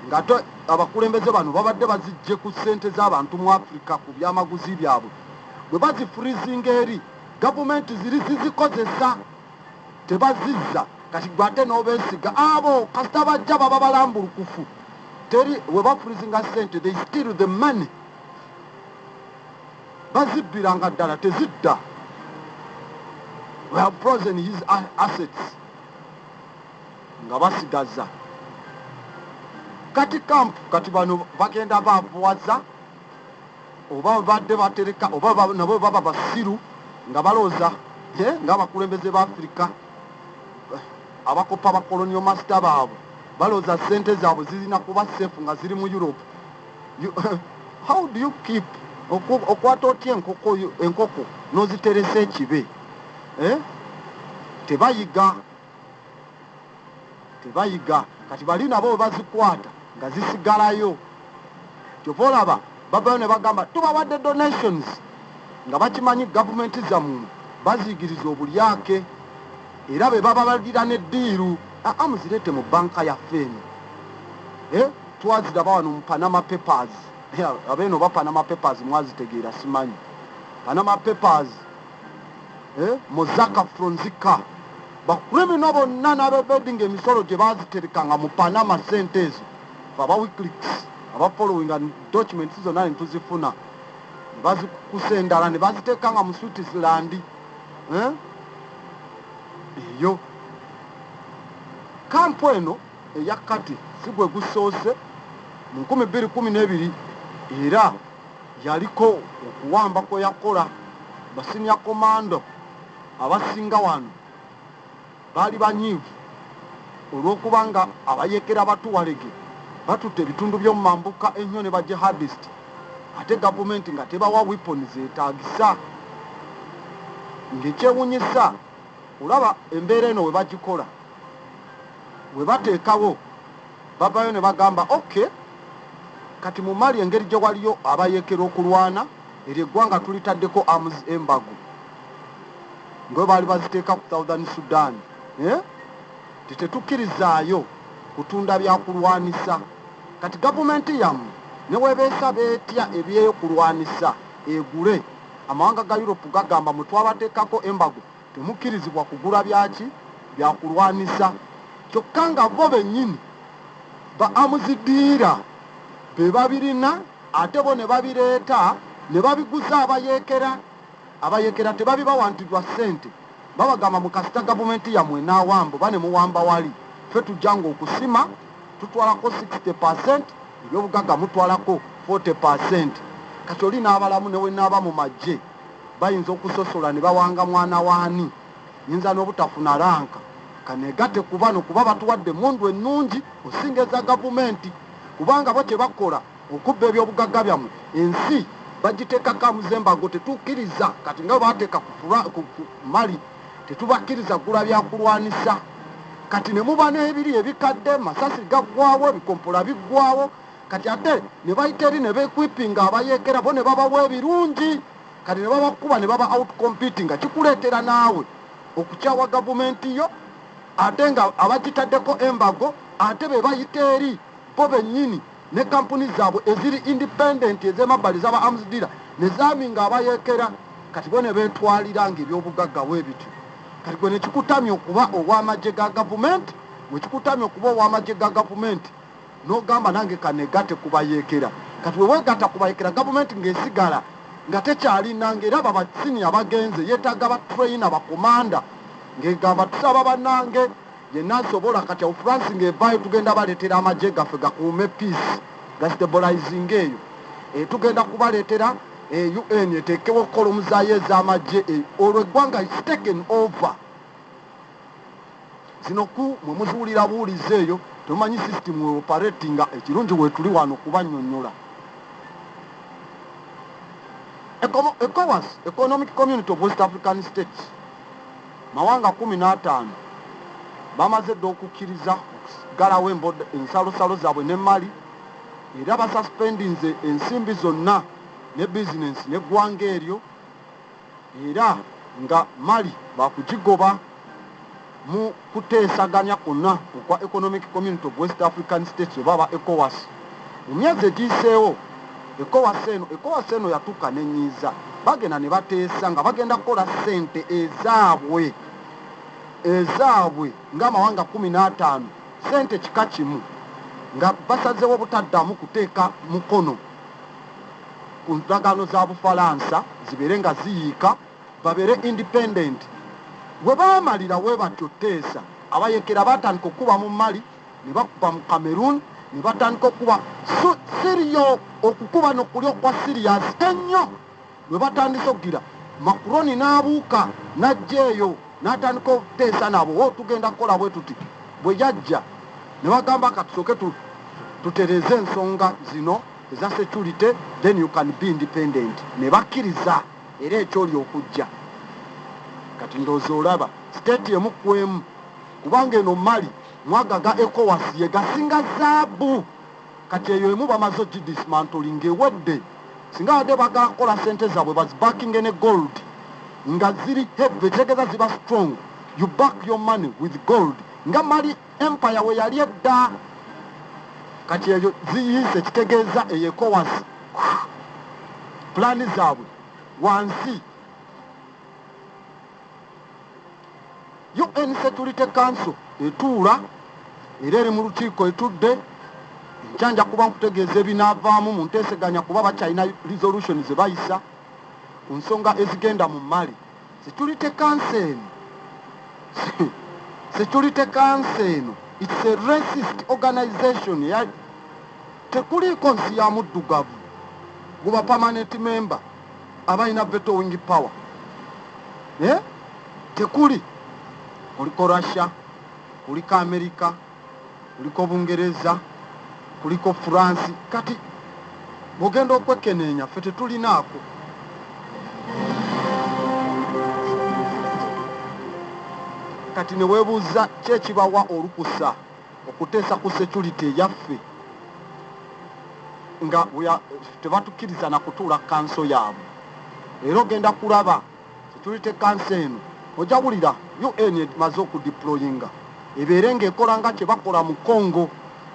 ngato abakulembeze bano babadde bazijje ku sente z'abantu mu Africa ku byamaguzi byabwe bwe bazifurizinga eri gavumenti zizikozesa tebazizza kati gwate n'obesiga abo kasita bajja baba balambulukufu teri we bafurizinga sente they steal the money bazibbiranga ddala tezidda we have frozen his assets nga basigaza kati camp kati bano bagenda bavuwaza oba badde batereka oba nabo baba basiru nga balooza nga abakulembeze ba Africa abakopa abakolonial master baabwe balooza sente zaabwe zirina kuba safe nga ziri mu Europe. How do you keep okwata otya enkoko n'oziteresa ekibe tebayiga kati bali nabo bazikwata nga zisigalayo kyova olaba babayo ne bagamba tubawadde donations nga bakimanyi gavumenti zammwe baziyigiriza obulyake era be baba balira n'eddiiru muzirete mu banka yaffe eno twaziraba wano mu Panama Papers abeeno ba Panama Papers mwazitegeera simanyi Panama Papers Mozaka Fonseca bakulemina bonna n'abebedinga emisolo gye baziterekanga mu Panama sente ezo aba Wikileaks aba following documents zonna ne tuzifuna bazikusa endala ne baziteekanga mu Switzerland eyo kampu eno eya kati sigwe gusoose mu 2012 era yaliko okuwamba kwe yakola basinya komando abasinga wano baali banyiivu olw'okubanga abayekera batuwalege batutte ebitundu by'omu mambuka ennyo ne ba jihadist ate gavumenti nga tebawa weapons etaagisa ng'ekyewunyisa olaba embeera eno we bagikola we bateekawo babayo ne bagamba okay kati mu Mali engeri gye waliyo abayekera okulwana eryo eggwanga tulitaddeko arms embargo nga baali baziteeka ku Southern Sudan tetukkirizaayo kutunda byakulwanisa kati gavumenti yammwe ne webeesa beetya ebyekulwanisa egule amawanga ga Europe gagamba mwe twabateekako embago temukkirizibwa kugula byaki byakulwanisa kyokka nga bo bennyini ba amuzidiira be babirina ate bo ne babireeta ne babiguza abayekera tebabibawantidwa ssente babagamba mu kasita gavumenti yammwe n'awamba bane muwamba wali ffe tujjanga okusima tutwalako 60% ebyobugagga mutwalako 40%. kati oli n'abalamu newe naaba mu magye bayinza okusosola ne bawanga mwana waani yinza n'obutafuna ranka kanegate kubano kuba batuwadde mundu ennungi osingeza gavumenti kubanga bo kyebakola okubba ebyobugagga byammwe ensi bagiteekako amuzembago tetukkiriza kati nga bateeka ku Mali tetubakkiriza gula byakulwanisa kati ne muba n'ebiri ebikadde masasi gaggwawo ebikompola biggwawo kati ate ne bayita eri ne beekwipinga abayekera bo ne babawa ebirungi kati ne babakuba ne baba out competing nga kikuleetera naawe okukyawa gavumenti yo ate nga abagitaddeko embago ate be bayita eri bo bennyini ne kampuni zaabwe eziri independent ez'emabbali z'aba arms dealer ne zaaminga abayekera kati bo ne beetwalira ng'ebyobugagga bwe bityo kati gwe ne kikutamya okuba ow'amagye ga gavumenti we kikutamya okuba ow'amagye ga gavumenti n'ogamba nange kanegate kubayekera kati we weegatta kubayekera gavumenti ng'esigala nga tekyalinanga era babasini abagenze yeetaaga batraina bakomanda ng'egamba tusaba bannange yenna asobola kati awo France ng'evaayo tugenda baleetera amagye gaffe gakuume peace gastabilizing eyo tugenda kubaleetera UN eteekewo kolomu zaayo ez'amagye olwo eggwanga is taken over zino ku mwe muziwulira buwuliza eyo temumanyi system we operatinga ekirungi weetuli wano kubannyonnyola ECOWAS Economic Community of West African States mawanga 15 bamaze dde okukkiriza okusigalawo ensalosalo zaabwe ne Mali era basuspendinze ensimbi zonna ne bizinensi n'eggwanga eryo era nga Mali bakugigoba mu kuteesaganya kwonna okwa Economic Community of West African States baba ECOWAS. Mu myezi egiyiseewo ECOWAS eno yatuuka nenyiiza bagenda ne bateesa nga bagenda kukola ssente ezaabwe ng'amawanga 15 ssente kika kimu nga basazeewo butaddamu kuteeka mukono ku ndagaano za Bufalansa zibeere nga ziyiika babeere independent. Bwe baamalira we batyo teesa abayekera batandika okuba mu Mali ne bakuba mu Cameroon ne batandika okuba Syria okukuba n'okuli okwa Sirius ennyo. Bwe batandise okugira Macron n'abuuka n'ajja eyo n'atandika okuteesa nabo tugenda kukola bwe tuti. Bwe yajja ne bagamba katusooke tutereze ensonga zino eza security then you can be independent. Ne bakkiriza era ekyoli okujja. Kati ndowooza olaba state emu ku emu kubanga eno Mali mwagaga ECOWAS ye gasinga zaabu. Kati eyo emu bamaze ogidismantling ewedde singa wadde bagala kukola sente zaabwe bazibakinge ne gold nga ziri heavy tegeeza ziba strong. You back your money with gold nga Mali empire we yali edda. Kati eyo ziyise kitegeeza eyo ECOWAS plani zaabwe wansi. UN Security Council etuula era eri mu lukiiko etudde nkyanja kuba nkutegeeza ebinaavaamu mu nteeseganya kuba bakyalina resolution ze bayisa ku nsonga ezigenda mu Mali. Security Council eno it's a racist organization. Tekuliiko nsi ya muddugavu guba permanent member abalina vetoing power. Tekuli. Kuliko Russia, kuliko America, kuliko Bungereza, kuliko France. Kati bogenda okwekenenya ffe tetulinaako. Kati ne weebuuza ki ekibawa olukusa okuteesa ku security yaffe nga tebatukkiriza na kutuula kanso yaabwe. Era ogenda kulaba Security Council eno ojawulira UN emaze okudeployinga ebeere ng'ekola nga kye bakola mu Congo.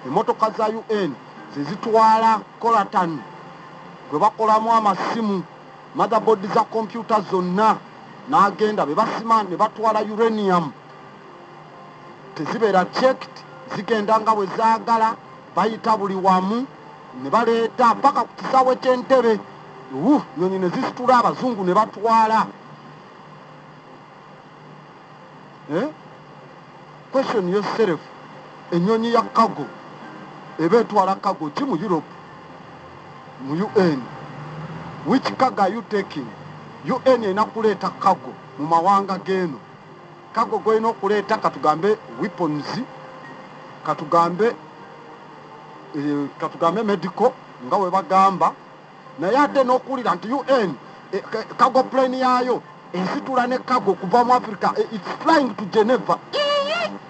Emmotoka za UN zezitwala Colatan gwe bakolamu amasimu motherboard za kompyuta zonna n'agenda be basima ne batwala uranium. Tezibeera checked, zigenda nga bwe zaagala bayita buli wamu ne baleeta paka ku kisaawe ky'Entebbe. Nyonyi ne zisitula abazungu ne batwala. Question yourself, ennyonyi ya cargo eba etwala cargo ki mu Europe mu UN? Which cargo are you taking? UN erina kuleeta cargo mu mawanga g'eno. Cargo gw'erina okuleeta katugambe weapons, katugambe medical nga we bagamba, naye ate n'okuwulira nti UN cargo plane yaayo esitula ne cargo kuva mu Africa, it's flying to Geneva.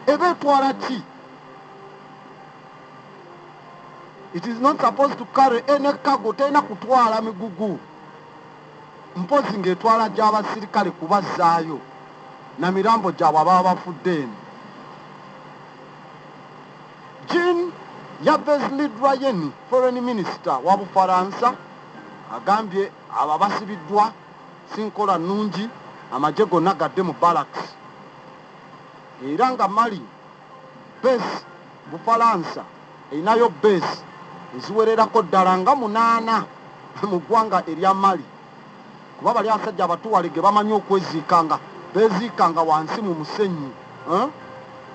Eba etwala ki? It is not supposed to carry any cargo, terina kutwala migugu. Mpozi ng'etwala gy'abasirikale kubazzaayo na mirambo gyabwe ababa bafudde eno. Jean-Yves Le Drian, foreign minister wa Bufaransa, agambye abo basibiddwa sinkola nnungi, amagye gonna gadde mu barracks. Era nga Mali base Bufalansa erinayo base eziwererako ddala nga 8 mu ggwanga erya Mali. Kuba bali abasajja abatuwalege bamanyi okweziikanga, beeziikanga wansi mu musenyu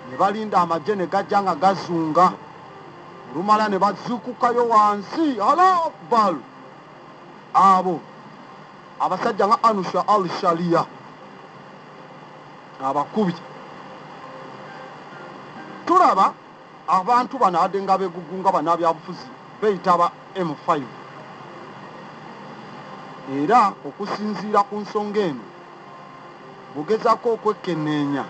ne balinda amagye ne gajja nga gazunga, olumala ne bazuukukayo wansi. Allahu Akbar! Abo abasajja nga Anusha al-Sharia abakubi. Tulaba abantu bano abadde nga beegugunga bannabyabufuzi beyita aba M5. Era okusinziira ku nsonga eno bugezaako okwekenneenya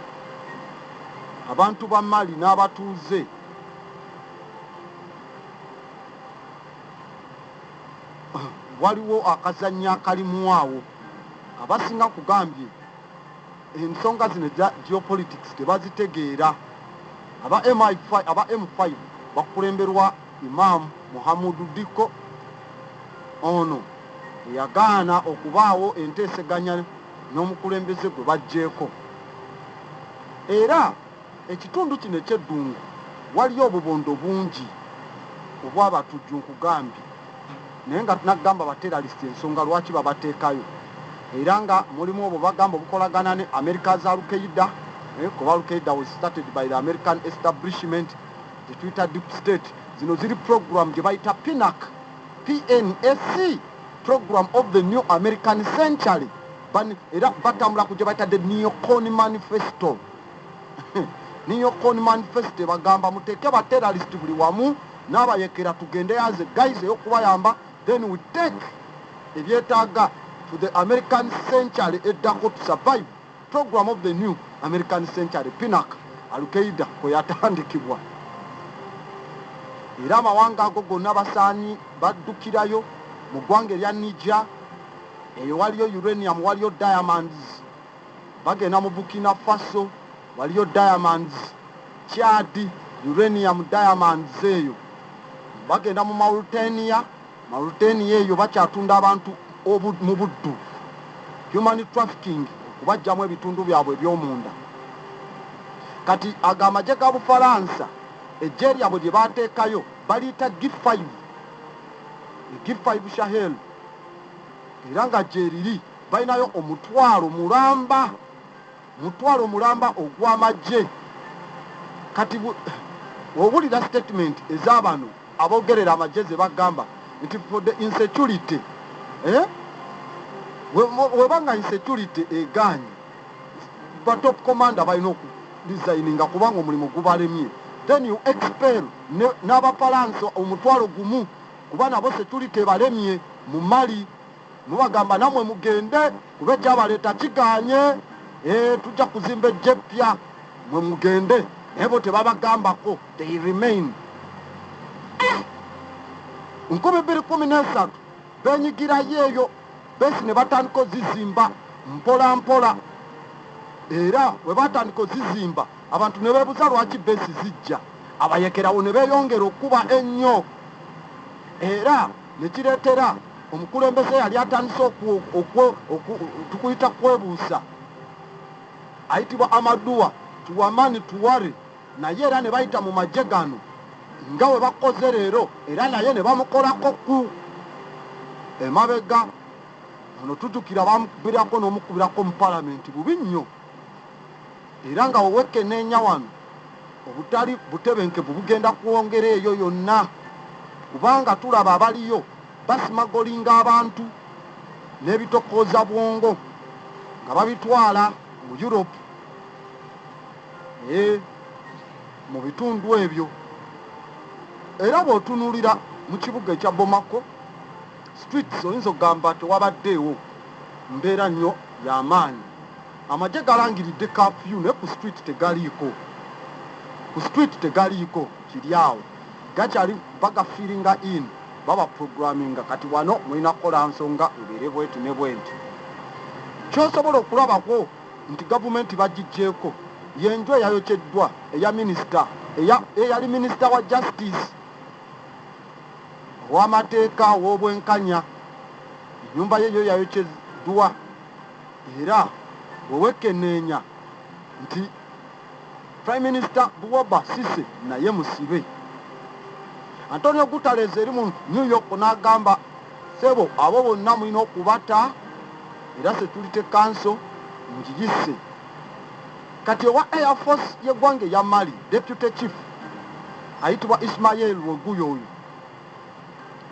abantu ba Mali n'abatuuze waliwo akazannya akalimu awo. Abasinga kugambye ensonga zino za geopolitics tebazitegeera. Aba MI5 aba M5 bakulemberwa Imam Muhammadu Diko ono yagaana okubaawo enteeseganya n'omukulembeze gwe bajjeeko. Era ekitundu kino ekyeddungu waliyo obubondo bungi obw'abatujju nkugambye, naye nga nagamba bateralist ensonga lwaki babateekayo. Era nga mulimu obwo bagamba obukolagana ne America za Al-Qaeda, kuba Al-Qaeda was started by the American establishment, the Twitter deep state. Zino ziri program gye bayita PNAC, PNAC, program of the new American century. Era batambula ku gye bayita the Neocon manifesto. Neocon manifesto bagamba muteeke bateralist buli wamu n'abayekera tugende as guys ey'okubayamba, then we take ebyetaaga to the American century eddako to survive. Program of the new American century, PNAC, Al-Qaeda kwe yatandikibwa. Era amawanga ago gonna basaanyi baddukirayo mu ggwanga erya Niger, eyo waliyo uranium, waliyo diamonds. Bagenda mu Burkina Faso, waliyo diamonds. Chad, uranium, diamonds eyo. Bagenda mu Mauritania eyo bakyatunda abantu mu buddu, human trafficking, okubajjamu ebitundu byabwe eby'omunda. Kati amagye ga Bufalansa ejje lyabwe lye baateekayo baliyita G5, G5 Sahel, era nga gyeriri balinayo omutwalo mulamba ogw'amagye. Kati owulira statement ez'abano abogerera amagye ze bagamba nti for the insecurity, webanga insecurity eganye ba top commander balina okudesigninga kubanga omulimu gubalemye, then you expel n'abafalansa omutwalo gumu kuba nabo security ebalemye mu Mali, mubagamba namwe mugende kuba ekyabaleeta kiganye, tujja kuzimba ejjepya mwe mugende, naye bo tebabagambako, they remain. 2013 benyigirayo eyo besi ne batandika ozizimba mpola mpola, era we batandika ozizimba abantu ne beebuza lwaki besi zijja, abayekerawo ne beeyongera okuba ennyo, era ne kireetera omukulembeze yali atandise tukuyita kwebuusa ayitibwa Amadua Tuwamani Tuware, naye era ne bayita mu magye gano nga we bakoze leero, era naye ne bamukolako ku emabega. Ono tujjukira bamukubirako n'omukubirako mu palamenti bubi nnyo, era nga wewekenneenya wano obutali butebenkevu bugenda kwongera eyo yonna, kubanga tulaba abaliyo basimagolinga abantu n'ebitokooza bwongo nga babitwala mu Europe, mu bitundu ebyo. Era bw'otunuulira mu kibuga ekya Bamako streets oyinza okugamba tewabaddeewo mbeera nnyo y'amaanyi. Amagye galangiridde kafyu naye ku street tegaliiko, kiri awo gakyali bagafiiringa in, baba programminga kati wano mulina kukola nsonga ebeere bweti ne bwenti. Kyosobola okulabako nti gavumenti bagijjeeko yenju eyayokeddwa eya minisita eyali minisita wa justice ow'amateeka ow'obwenkanya, ennyumba yeyo yayokeddwa, era wewekenneenya nti Prime Minister Buwoba Sise naye musibe. Antonio Guterres eri mu New York n'agamba sebo abo bonna mulina okubata, era Security Council ngiyise. Kati owa Air Force y'eggwanga ya Mali Deputy Chief ayitibwa Ismail Weguyo oyo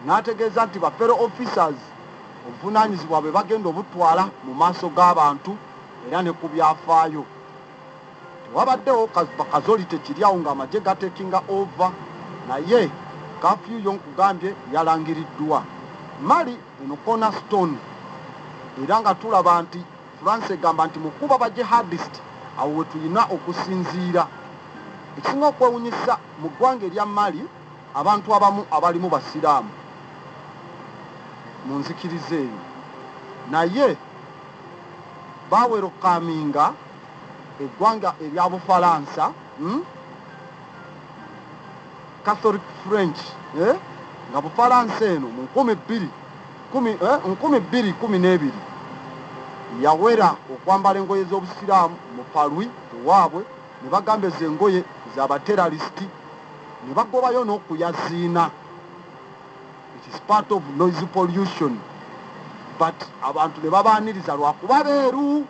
n'ategeeza nti ba fellow officers obuvunaanyizibwa bwe bagenda obutwala mu maaso g'abantu era ne ku byafaayo. Tewabaddewo bakazolite kiri awo ng'amagye gatekinga over, naye kafyu yo nkugambye yalangiriddwa. Mali eno cornerstone, era nga tulaba nti France egamba nti mukuba ba jihadist awo we tulina okusinziira. Ekisinga okwewunyisa mu ggwanga erya Mali abantu abamu abalimu basiraamu mu nzikiriza eyo, naye bawerokaminga eggwanga erya Bufalansa, Catholic French, nga Bufalansa eno mu 2012 yawera okwambala engoye z'obusiraamu mu Palwi ewaabwe ne bagamba ezo engoye z'abateralisiti ne bagobayo n'okuyaziina. It is part of noise pollution, but abantu ne babaaniriza lwakuba beeru.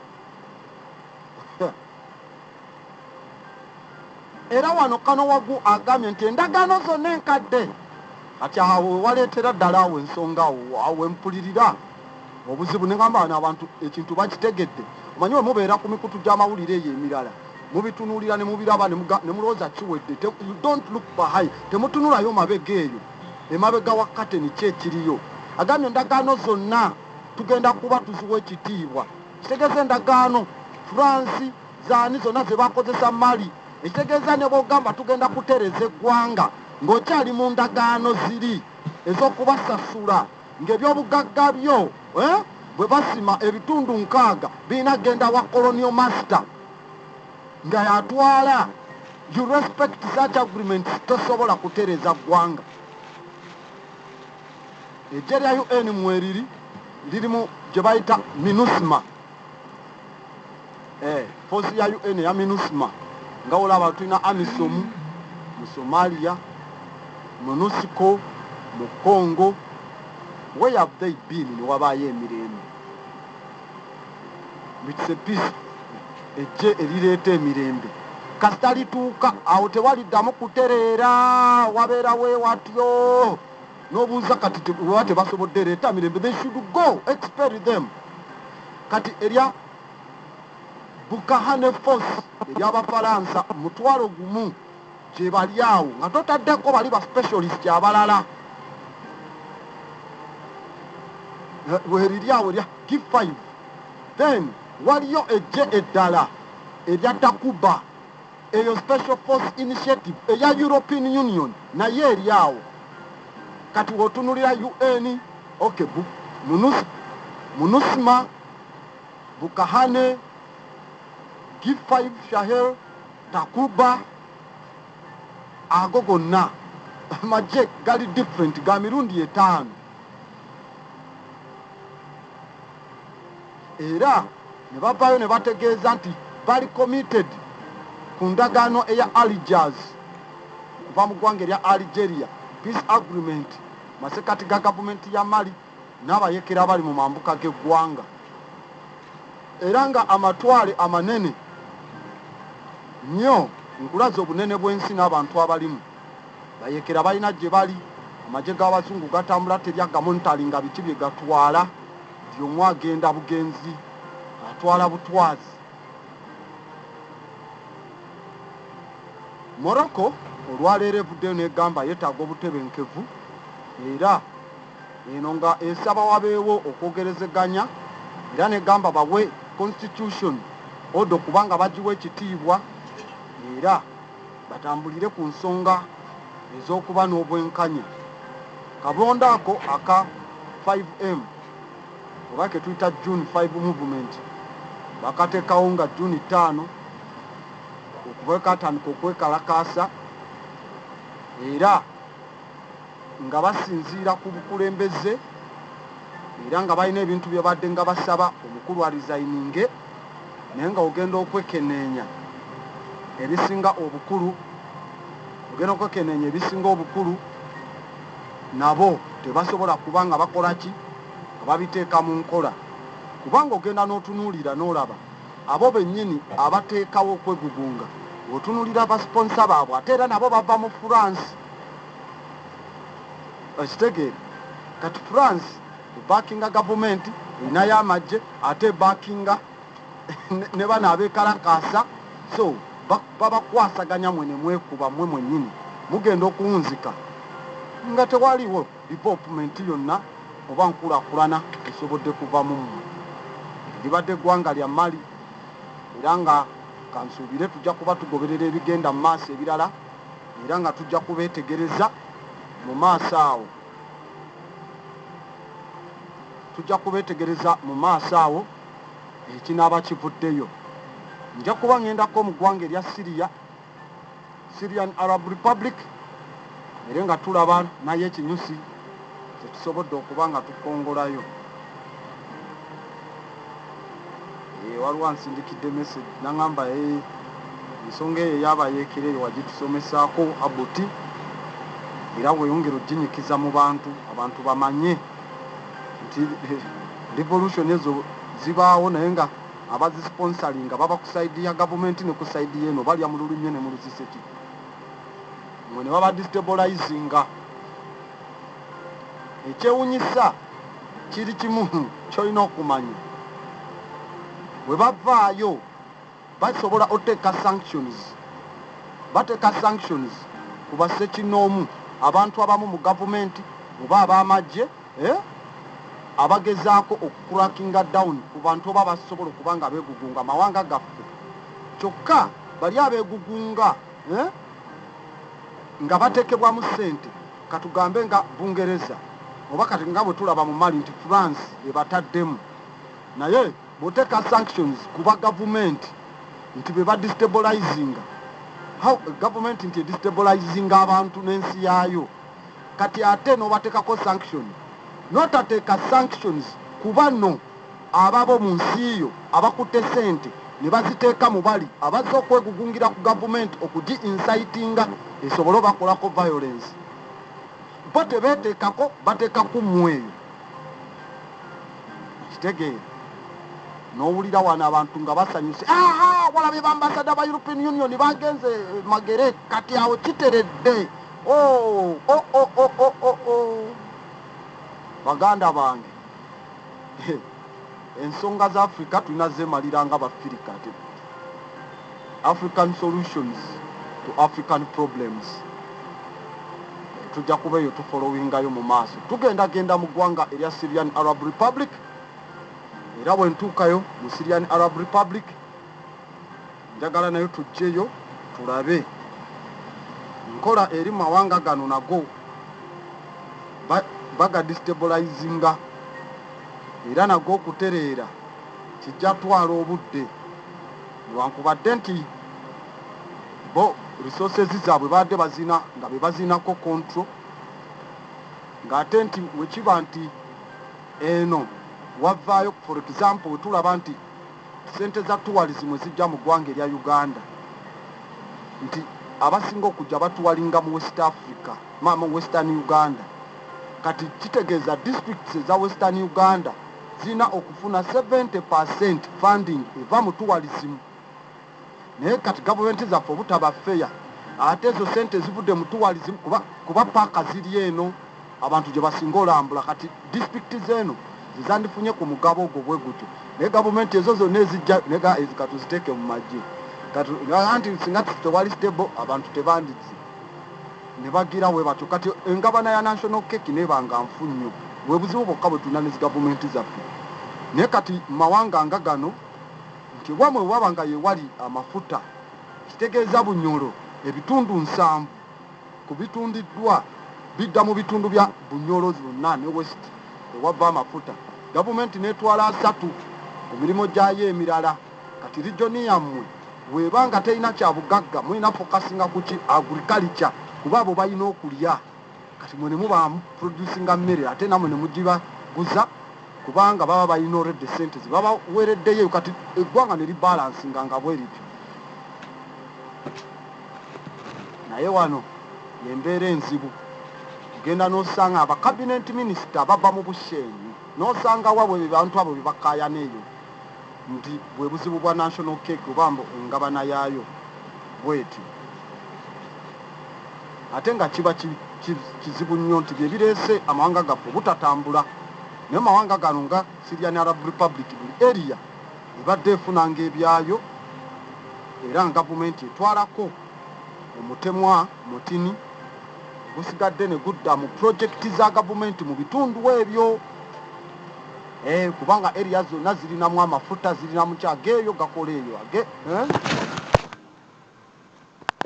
Era wano Kanowagu agambye nti endagaano zonna enkadde kati awo waleetera ddala awo ensonga awo empulirira obuzibu ne ngamba bano abantu ekintu bakitegedde. Omanyi bwe mubeera ku mikutu gy'amawulire eyo emirala mubitunuulira ne mubiraba ne mulowooza kiwedde. You don't look behind, temutunulayo mabega eyo, emabega wa kateni ki ekiriyo. Agambye endagaano zonna tugenda kuba tuziwa ekitiibwa. Kitegeeza endagaano France zaani zonna ze bakozesa Mali, ekitegeeza ne bw'ogamba tugenda kutereeza eggwanga ng'okyali mu ndagaano ziri ez'okubasasula ng'ebyobugagga byo bwe basima ebitundu 6 birina genda wa colonial master nga yatwala. You respect such agreements, tosobola kutereeza ggwanga. Eggye lya UN mweriri lirimu gye bayita MINUSMA, force ya UN ya MINUSMA, nga olaba tulina AMISOM mu Somalia, MONUSCO mu Congo. Where have they been ne wabaayo emirembe? It's a peace, eggye erireeta emirembe. Kasita lituuka awo tewaliddamu kutereera, wabeerawo ewatyo n'obuuza kati bweba tebasobodde ereeta mirembe. They should go, expel them. Kati erya Bukahane force ery'Abafalansa 1,000 gye bali awo nga totaddeko bali ba specialist abalala. Weriri awo erya G5. Then waliyo eggye eddala erya Takuba, eyo special force initiative eya European Union naye eri awo. Kati wotunulira UN, okay, MINUSMA, Bukahane, G5 Sahel, Takuba, ago gonna amagye gali different ga mirundi 5. Era ne bavaayo ne bategeeza nti bali committed ku ndagaano eya Algiers kuva mu ggwanga erya Algeria, peace agreement, masekati ga gavumenti ya Mali n'abayekera bali mu mambuka g'eggwanga. Era nga amatwale amanene nnyo nkulaza obunene bw'ensi n'abantu abalimu. Bayekera balina gye bali, amagye g'abazungu gatambula teryaga monitoringa biki bye gatwala, buli omu agenda bugenzi, atwala butwazi. Morocco olwaleero evuddeyo n'egamba yeetaaga obutebenkevu, era eno nga esaba wabeewo okwogerezeganya, era n'egamba bawe constitution odo kubanga bagiwa ekitiibwa, era batambulire ku nsonga ez'okuba n'obwenkanya. Kabonda ako aka 5M oba ke tuyita June 5 movement bakateekawo nga June 5 okuva katandika okwekalakaasa, era nga basinziira ku bukulembeze, era nga balina ebintu bye badde nga basaba omukulu arizayininge, naye nga ogenda okwekeneenya ebisinga obukulu, ogenda okwekeneenya ebisinga obukulu, nabo tebasobola kuba nga bakola ki, ababiteeka mu nkola. Kubanga ogenda n'otunuulira n'olaba abo bennyini abateekawo okwegugunga, otunuulira abasponsa baabwe ate era nabo bava mu France. Ekitegeera kati France ebackinga gavumenti erinayo amagye ate backinga ne bano abeekalakaasa, so babakwasaganya mwene mwekuba mmwe mwennyini mugenda okuwunzika nga tewaliwo development yonna oba nkulaakulana esobodde kuva mu mmwe. Libadde eggwanga lya Mali, era nga kansuubire tujja kuba tugoberera ebigenda mu maaso ebirala, era nga tujja kubeetegereza mu maaso awo, tujja kubeetegereza mu maaso awo ekinaaba kivuddeyo. nja kuba ngendako mu ggwanga erya Syrian Arab Republic era nga tulaba naye ekinyusi kyetusobodde okuba nga tukongolayo. Waliwo ansindikidde message naŋŋamba ensonga eyo eyaba yeekereyo wagitusomesaako abuti era weyongera oginyikiza mu abantu bamanye nti revolution ezo zibaawo naye nga abazisponsoringa baba ku saidi ya gavumenti ne ku saidi yeeno balya mu lulimi ne mu luziseki mwe ne baba destabilizinga. Ekyewunyisa kiri kimu kyolina okumanya, bwe bavaayo basobola oteeka sanctions, bateeka sanctions ku bassekinoomu abantu abamu mu gavumenti oba ab'amagye abagezaako okukurakinga down ku bantu oba basobola okuba nga beegugunga mawanga gaffe. Kyokka bali abeegugunga nga bateekebwamu ssente, katugambe nga Bungereza oba kati nga bwe tulaba mu Mali nti France ebataddemu, naye bw'oteeka sanctions ku bagavumenti nti be badestabilizinga, how gavumenti nti edestabilizinga abantu n'ensi yaayo, kati ate n'obateekako sanction, n'otateeka sanctions ku bano ababo mu nsi yo abakutte ssente ne baziteeka mu bali abazze okwegugungira ku gavumenti okugi incitinga esobole obakolako violence, bo tebeeteekako bateekaku mmweyo. Kitegeera n'owulira wano abantu nga basanyuse, walabye bambasada ba European Union bagenze magere, kati awo kiteredde. Baganda bange ensonga za Africa tulina zeemalira nga Bafirika. African solutions to African problems tujja kuba eyo tufollowingayo mu maaso. Tugendagenda mu ggwanga erya Syrian Arab Republic, era bwe ntuukayo mu Syrian Arab Republic njagala nayo tujjeyo tulabe nkola eri mawanga gano nago bagadestabilizinga era nago okutereera kijja twala obudde, newankubadde nti bo resources zaabwe badde bazina nga be bazinako control, ng'ate nti wekiba nti eno wavaayo for example tulaba nti sente za tourism ezijja mu ggwanga erya Uganda nti abasinga okujja batuwalinga mu West Africa mu Western Uganda, kati kitegeeza districts eza Western Uganda zina okufuna 70% funding eva mu tourism. Naye kati gavumenti zaffe obutaba fair, ate ezo sente zivudde mu tourism kuba paaka ziri eno abantu gye basinga olambula, kati district zeeno zizandifunye ku mugabo ogwo bwe gutyo, naye gavumenti ezo zonna ezijja nega katuziteeke mu magye anti singa tewali stable abantu tebandizi ne bagira we batyo. Kati engabana ya national cake nebanga nfu nnyo, bwe buzibu bwokka bwe tulina ne gavumenti zaffe. Naye kati mawanga nga gano nti wamwe wabanga ye wali amafuta, kitegeeza Bunyoro ebitundu 7 ku bitundiddwa bidda mu bitundu bya Bunyoro zonna ne West ewava amafuta, gavumenti netwala 3 ku mirimu gyayo emirala. Kati regioni yammwe bwebanga terina kya bugagga mulina fokasinga ku ki agriculture, kuba abo balina okulya, kati mwe ne muba producinga mmere ate namwe ne mugibaguza kubanga baba balina already sente baba wereddeyo, kati eggwanga ne libalansinga nga bwe lityo. Naye wano yembeera enzibu, genda n'osanga aba cabinet minister baba mu busheenyi, n'osanga wabwe bantu abo bye bakaayana eyo nti bwe buzibu bwa national cake obambo engabana yaayo bwetyo. Ate nga kiba kizibu nnyo nti bye bireese amawanga gaffe obutatambula. Naye mawanga gano nga Syrian Arab Republic buli area ebadde efunanga ebyayo, era gavumenti etwalako omutemwa mutini gusigadde ne gudda mu projekiti za gavumenti mu bitundu ebyo. Kubanga area zonna zirinamu amafuta, zirinamu kyageeyo gakola eyo